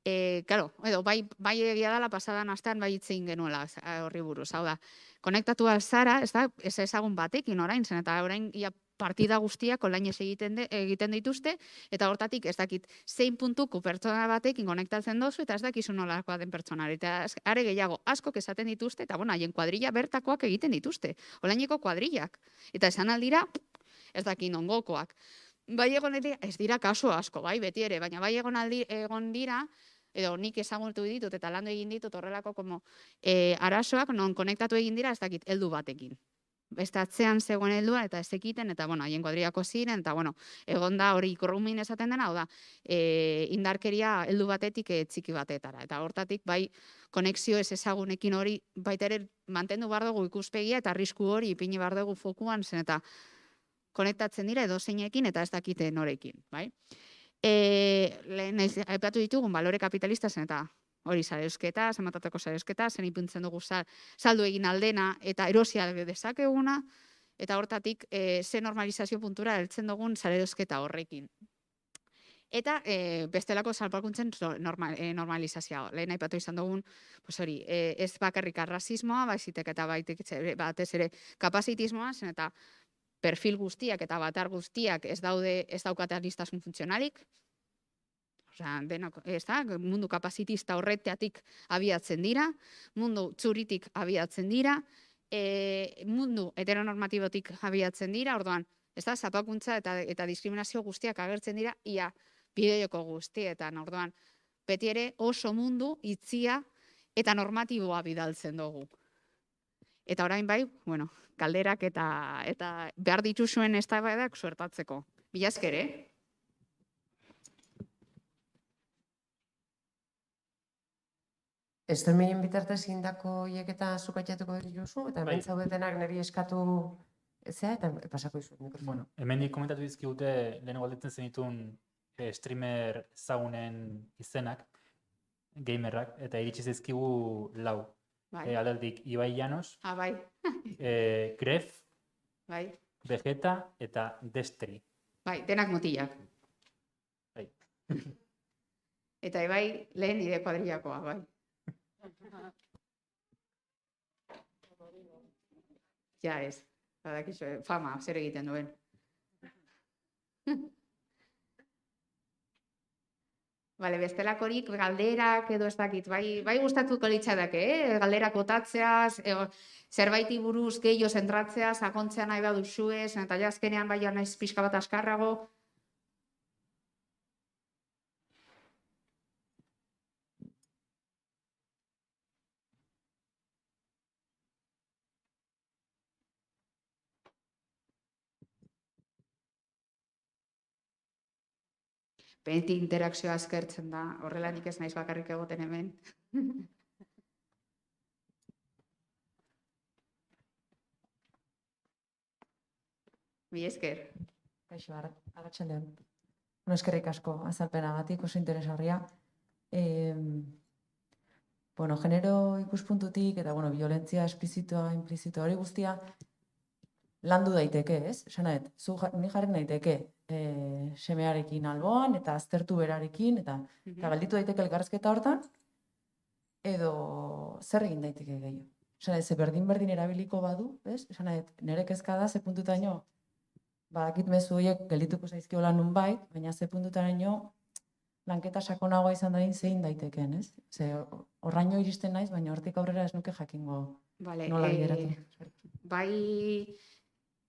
bai egia dela pasadan astean bai hitz egin genuela horri buruz. Hau da, konektatua zara, ez ezagun batekin orain zen, eta orain partida guztiak online egiten dituzte, eta hortatik ez dakit zein puntuko pertsona batekin konektatzen dozu, eta ez dakizu nolakoa den pertsonari. Eta are gehiago, askok esaten dituzte, eta haien kuadrilla bertakoak egiten dituzte, onlineko kuadrillak. Eta esan aldira, ez dakin ongokoak. Bai egon ez dira kaso asko, bai, beti ere, baina bai egon dira, edo nik ezagutu ditut eta landu egin ditut horrelako arazoak, non konektatu egin dira ez dakit heldu batekin. Beste atzean zegoen heldua eta ez ekiten, eta haien kuadriako ziren, eta egon da hori ikorrumin esaten dena, hau da, indarkeria heldu batetik txiki batetara. Eta hortatik, bai, konexio ez ezagunekin hori, baita ere mantendu behar dugu ikuspegia, eta arrisku hori ipini behar dugu fokuan, zen eta konektatzen dira edo zeinekin eta ez dakite norekin, bai? Lehen aipatu ditugun balore kapitalista zen eta hori sareosketa, zematateko sareosketa, zen ipintzen dugu saldu egin aldena eta erosia dezakeguna, eta hortatik ze normalizazio puntura heltzen dugun sareosketa horrekin. Eta bestelako salbakuntzen normalizazioa. Lehen aipatu izan dugun, ez bakarrik arrazismoa, baizitek eta batez ere kapazitismoa, zen eta perfil guztiak eta batar guztiak ez daukate aniztasun funtzionalik. osea, denok, ez da, mundu kapazitista horretatik abiatzen dira, mundu txuritik abiatzen dira, mundu heteronormatibotik abiatzen dira, orduan, ez da, zapalkuntza eta diskriminazio guztiak agertzen dira, ia bideoko guztietan, orduan, beti ere oso mundu itzia eta normatiboa bidaltzen dugu. Eta orain bai, bueno, galderak eta behar dituzuen eztabaidak suertatzeko. Mila esker, Esterminen bitartez indako hiek eta zukatxatuko dituzu, eta hemen Bai. zaudetenak niri eskatu zea, eta pasako dizut mikrofona. Bueno, hemendik komentatu dizkigute lehenengo galdetzen zenituen streamer ezagunen izenak, gamerrak, eta iritsi zaizkigu 4. bai. Aldetik Ibai Llanos, Bai, Gref, bai, Vegeta eta Destri. bai, denak mutilak. Bai. Eta bai, lehen nire kuadrillakoa, bai. Ja ez, badakizu, fama, zer egiten duen. Bale, bestelakorik galderak edo ez dakit, bai gustatuko litzateke, galderak botatzeaz, zerbaiti buruz gehiago zentratzea, sakontzea nahi baduzuez, eta ja azkenean bai naiz pixka bat askarrago. Beti interakzioa eskertzen da, horrela nik ez naiz bakarrik egoten hemen. Mi esker. Kaixo, arratsaldean. Eskerrik asko azalpenagatik, oso interesgarria. Genero ikuspuntutik eta violentzia esplizitoa, implizitoa hori guztia landu daiteke, ez? Esan nahi, ni jarri naiteke semearekin alboan eta aztertu berarekin eta galditu daiteke elkarrizketa hortan edo zer egin daiteke gehiago. Esan nahi, ze berdin erabiliko badu, ez? Esan nahi, nire kezka da, ze puntutaino badakit mezu horiek geldituko zaizkiola nunbait, baina ze puntutaino lanketa sakonagoa izan dadin zein daitekeen, ez? Ze horraino iristen naiz, baina hortik aurrera ez nuke jakingo nola bideratu. Bai,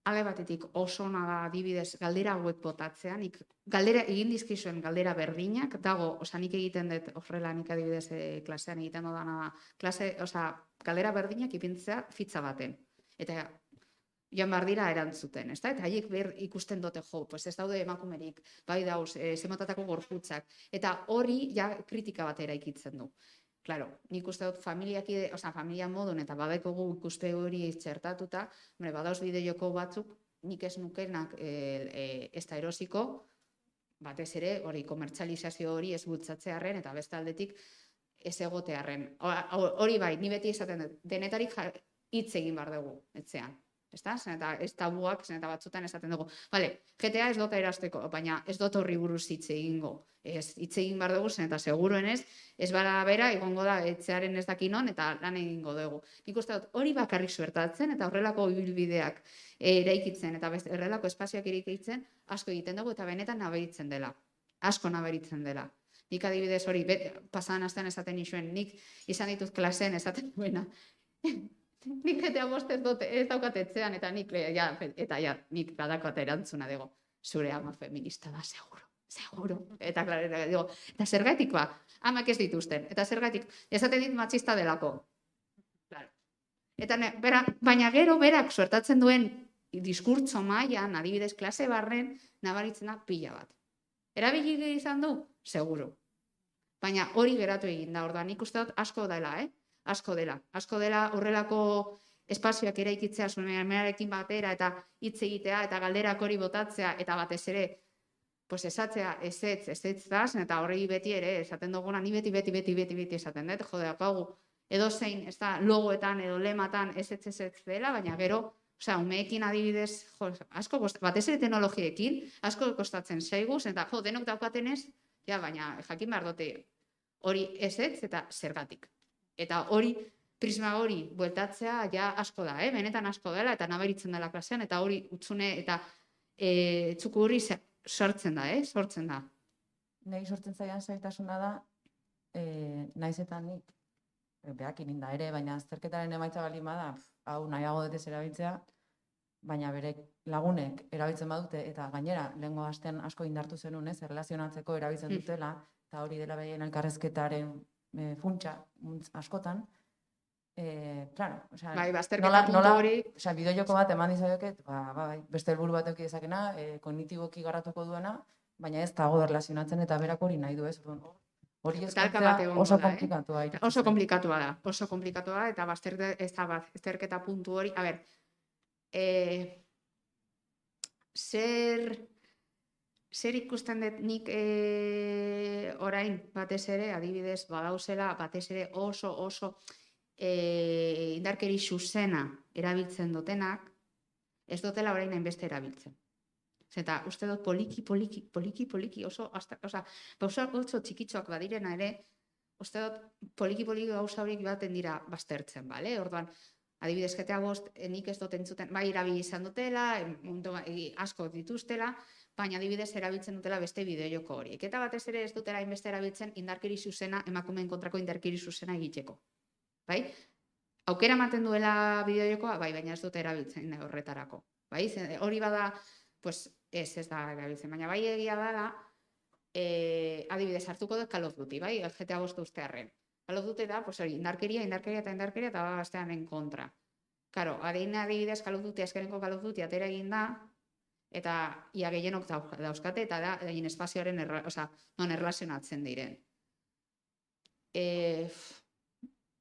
alde batetik oso ona da adibidez galdera hauek botatzean, galdera egin dizkizuen galdera berdinak, dago, nik egiten dut horrela nik adibidez klasean egiten dudana da, galdera berdinak ipintzea fitza baten. Eta joan behar dira erantzuten, ezta? Eta haiek ikusten dute ez daude emakumerik, bai dauz, zemotatako gorputzak. Eta hori ja kritika bat eraikitzen du. Claro, nik uste dut familia modun eta badaikogu ikuste hori txertatuta, badauz bideo-joko batzuk, nik ez nukenak ez da erosiko, batez ere, hori komertzializazio hori ez bultzatzearren eta beste aldetik ez egotearren. Hori bai, ni beti esaten dut, denetarik hitz egin behar dugu, etzean. Ez tabuak, eta batzutan esaten dugu. GTA ez dut erasteko, baina ez dut horri buruz hitz egingo. Hitz egin behar dugu, eta seguruenez, ez bera bera, egongo da, etzearen ez dakinon, eta lan egingo dugu. Nik uste dut hori bakarrik suertatzen, eta horrelako ibilbideak eraikitzen, eta horrelako espazioak eraikitzen, asko egiten dugu, eta benetan nabaritzen dela. Asko nabaritzen dela. Nik adibidez hori, pasadan astean esaten nizuen, nik izan ditut klaseen esaten duena. Nik GTA 5 ez daukat etzean, eta nik badakat erantzuna dugu. Zure ama feminista da, seguro. Eta zergatik ba, amak ez dituzten. Eta zergatik, esaten dit matxista delako. Baina gero berak suertatzen duen diskurtso mailan, adibidez klase barren, nabaritzen da pila bat. Erabili izan du? Seguro. Baina hori geratu egin da, orduan nik uste dut asko dela, Asko dela horrelako espazioak eraikitzea zumearekin batera eta hitz egitea eta galderak hori botatzea eta batez ere esatzea ezetz da, eta horregi beti ere esaten duguna, ni beti esaten dut, hau edo zein, ez da, logoetan edo lematan ezetz dela, baina gero, umeekin adibidez, asko, batez ere teknologiekin, asko kostatzen zaiguz, eta denok daukatenez, baina jakin behar dute hori ezetz eta zergatik. Eta hori, prisma hori bueltatzea ja asko da, benetan asko dela, eta nabaritzen dela klasean, eta hori utzune eta txuku hori sortzen da. nahi sortzen zaidan zailtasuna da, naiz eta nik, behak ininda ere, baina azterketaren emaitza baldin bada, hau nahiago dut ez erabiltzea, baina bere lagunek erabiltzen badute, eta gainera, lehengo astean asko indartu zenun, ez, erlazionatzeko erabiltzen dutela, eta hori dela behien elkarrezketaren funtsa askotan, claro, osea, Bai, bazterketa puntu hori, osea, bideojoko bat eman dizaioket, bai, beste helburu bat eduki dezakena, kognitiboki garatuko duena, baina ez dago erlazionatzen eta berak hori nahi du, ez? Hori Talka bat ezkontzea egongo oso da, komplikatua. oso komplikatua da, eta bazterketa puntu hori, a ber, zer ikusten dut nik orain batez ere, adibidez, badauzela, batez ere oso indarkeri zuzena erabiltzen dutenak, ez dutela orain hainbeste erabiltzen. Eta uste dut poliki, oso gauza txikitxoak badirena ere, uste dut poliki gauza horiek baten dira baztertzen, bale? Orduan, adibidez, GTA 5, nik ez dut entzuten, bai erabili izan dutela, asko dituztela, baina adibidez erabiltzen dutela beste bideojoko horiek. Eta batez ere ez dutela hainbeste erabiltzen indarkeri zuzena, emakumeen kontrako indarkeri zuzena egiteko. Bai? Aukera ematen duela bideojokoa, bai, baina ez dute erabiltzen horretarako. Bai? Hori bada, pues ez da erabiltzen, baina bai egia dela, adibidez hartuko dut Call of Duty, bai? GTA 5 ustearren. Call of Duty da, pues hori, indarkeria eta bastean kontra. Karo, adibidez Call of Duty, azkeneko Call of Duty atera egin da, eta ia gehienok dauzkate, eta da, egin espazioaren, non erlazionatzen diren.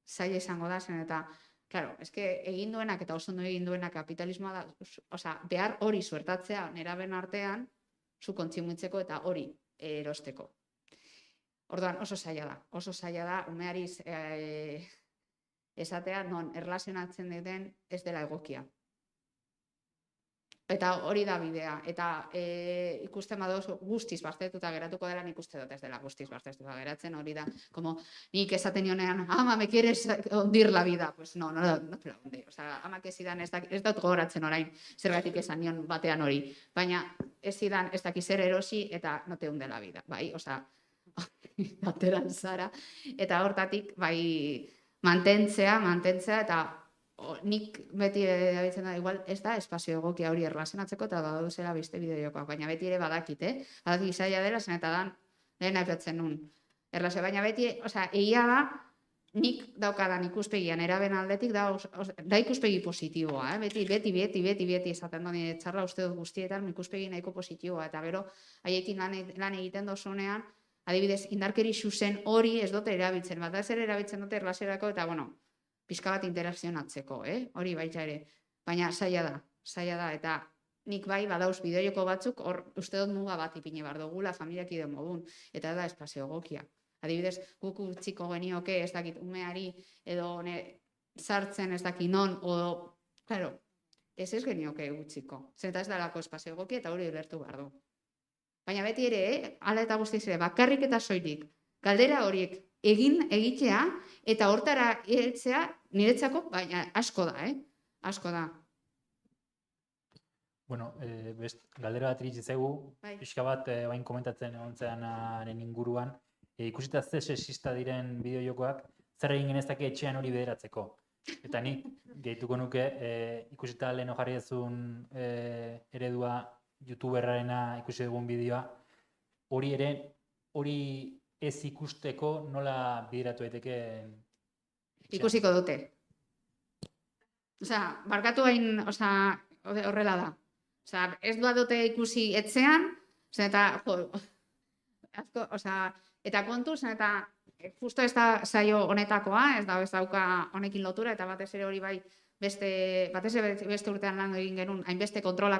Zaila izango da zen, eta, claro, eske egin duenak eta oso ondo egin duenak kapitalismoa da, behar hori suertatzea neraben artean, zu kontsumitzeko eta hori erosteko. Orduan, oso zaila da, umeari esatea non erlazionatzen duten ez dela egokia. Eta hori da bidea, eta ikusten badoz guztiz baztertuta geratuko dela, nik uste dut ez dela guztiz baztertuta geratzen, hori da, como nik esaten nionean, ama, me quieres hundir la vida, pues no te la hunde, amak ez zidan, ez dut gogoratzen orain, zergatik esan nion batean hori, baina ez zidan, ez dakiz zer erosi, eta no te hunde la vida, bai, bateran zara, eta hortatik, bai, mantentzea, eta nik beti erabiltzen da, igual ez da espazio egokia hori erlazionatzeko eta badauzela beste bideojokoak, baina beti ere badakit, badakit zaila dela, zen eta dan, lehen aipatzen nun erlazio, baina beti, egia da, nik daukadan ikuspegian eraben aldetik da ikuspegi positiboa, beti esaten da nire txarra uste dut guztietan ikuspegi nahiko positiboa, eta gero haiekin lan egiten dozunean, adibidez, indarkeri zuzen hori ez dute erabiltzen, bat ez ere erabiltzen dute erlaziorako, eta bueno, pizka bat interakzionatzeko, hori baita ere. Baina zaila da, eta nik bai badauz bideojoko batzuk, hor uste dut muga bat ipine bar dugula familiak ide modun, eta da espazio egokia. Adibidez, guk utziko genioke ez dakit umeari, edo sartzen ez dakit non, claro, ez genioke utziko. Zenta ez dalako espazio egokia eta hori ulertu behar du. Baina beti ere, hala eta guztiz ere, bakarrik eta soilik, galdera horiek egitea, eta hortara heltzea niretzako, baina asko da. Bueno, galdera bat iritsi zaigu, pixka bat bain komentatzen egon zeanaren inguruan, ikusita ze sexista diren bideojokoak, zer egin genezake etxean hori bederatzeko. Eta nik gehituko nuke, ikusita lehen jarri dezun eredua youtuberrarena ikusi dugun bideoa, hori ez ikusteko nola bideratu daiteke? Ikusiko dute. Barkatu hain, horrela da. Ez dute ikusi etxean, eta kontuz, eta justo ez da saio honetakoa, ez dauka honekin lotura, eta batez ere hori bai, beste urtean lan egin genuen, hainbeste kontrola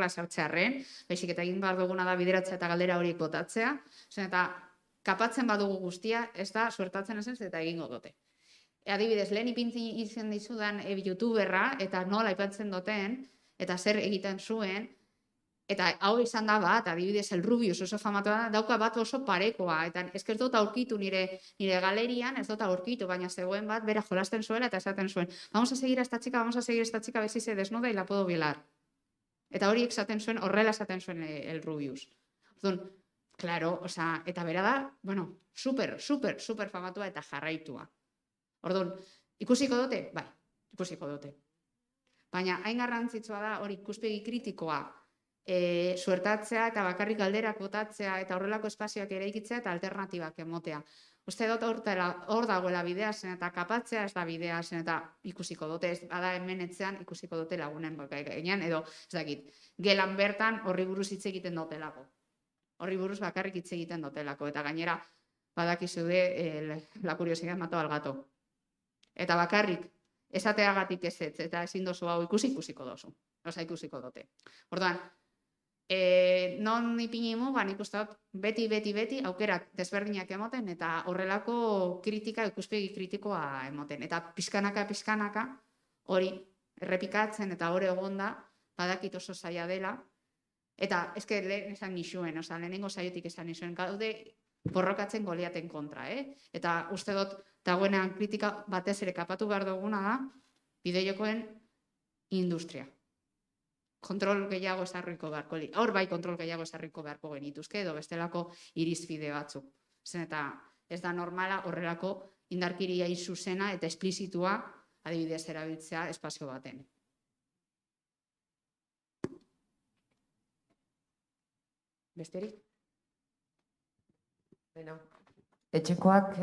sartzearren, baizik eta egin behar duguna da bideratzea eta galdera horiek botatzea, eta kapatzen badugu guztia, ez da suertatzen ezen eta egingo dute. Adibidez, lehen ipintzen izen dizudan youtuberra, eta nola aipatzen duten, eta zer egiten zuen, eta hau izan da bat, adibidez, el Rubius oso famatua da, dauka bat oso parekoa, eta ez dut aurkitu nire galerian, ez dut aurkitu, baina zegoen bat, bera jolasten zuela eta esaten zuen, vamos a seguir a esta chica, a ver si se desnuda y la puedo violar. Eta hori horrela esaten zuen el Rubius. Claro, osea, eta bera da, bueno, super famatua eta jarraitua. Orduan, ikusiko dute? Bai, ikusiko dute. Baina hain garrantzitsua da hori ikuspegi kritikoa suertatzea eta bakarrik galderak botatzea eta horrelako espazioak eraikitzea eta alternatibak emotea. Uste dut hor dagoela bidea zen eta kapatzea ez da bidea zen eta ikusiko dute, ez bada hemen etzean ikusiko dute lagunen gainean edo ez dakit, gelan bertan horri buruz hitz egiten dutelako. Horri buruz bakarrik hitz egiten dutelako eta gainera badakizude la curiosidad mató al gato. Eta bakarrik esateagatik ezetz eta ezin dozu hau ikusiko dozu. Osa ikusiko dute. Orduan, non ipinimu, nik uste dut beti aukerak desberdinak emoten eta horrelako kritika, ikuspegi kritikoa emoten. Eta pizkanaka hori errepikatzen eta hori egonda badakit oso zaila dela. Eta eske lehen esan nixuen, lehenengo saiotik esan nixuen, gaude borrokatzen Goliaten kontra, Eta uste dut dagoenean kritika batez ere kapatu behar duguna da bideojokoen industria. Kontrol gehiago esarriko beharko, hor bai kontrol gehiago esarriko beharko genituzke edo bestelako irizpide batzuk. Zen eta ez da normala horrelako indarkeria zuzena eta esplizitua adibidez erabiltzea espazio baten. Besterik? Bueno, etxekoak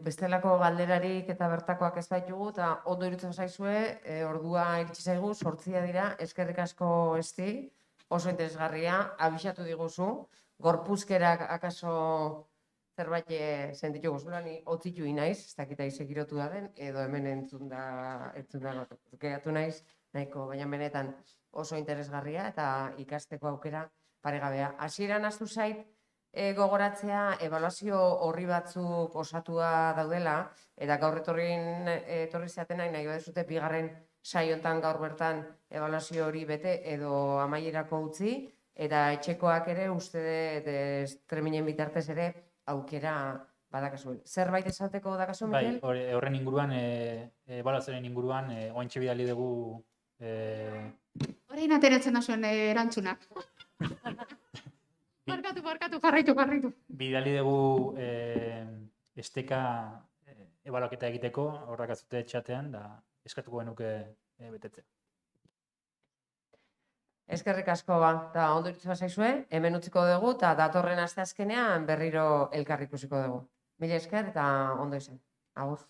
bestelako galderarik eta bertakoak ez baitugu, eta ondo irutzen zaizue, ordua iritsi zaigu, 8 dira, eskerrik asko esti, oso interesgarria, abisatu diguzu, gorpuzkerak akaso zerbait sentitu guzula, ni otzitu inaiz, ez dakita izekirotu da den, edo hemen entzun da geratu naiz, nahiko, baina benetan oso interesgarria eta ikasteko aukera paregabea. Hasieran hastu zait, gogoratzea ebaluazio horri batzuk osatua daudela, eta gaur etorri zeaten nahi baduzute bigarren saiontan gaur bertan ebaluazio hori bete edo amaierako utzi, eta etxekoak ere uste estreminen bitartez ere aukera badakazu. Zerbait esateko dakazu, Mikel? Bai, horren inguruan, ebaluazioaren inguruan, ointxe bidali dugu... Horein ateratzen da zuen erantzunak. Barkatu, jarraitu. Bidali dugu esteka ebaluaketa egiteko, horrak azute txatean, da eskatuko genuke betetzea. Eskerrik asko eta ondo iritsi bazaizue, hemen utziko dugu, eta datorren asteazkenean berriro elkar ikusiko dugu. Mila esker eta ondo izan. Agur.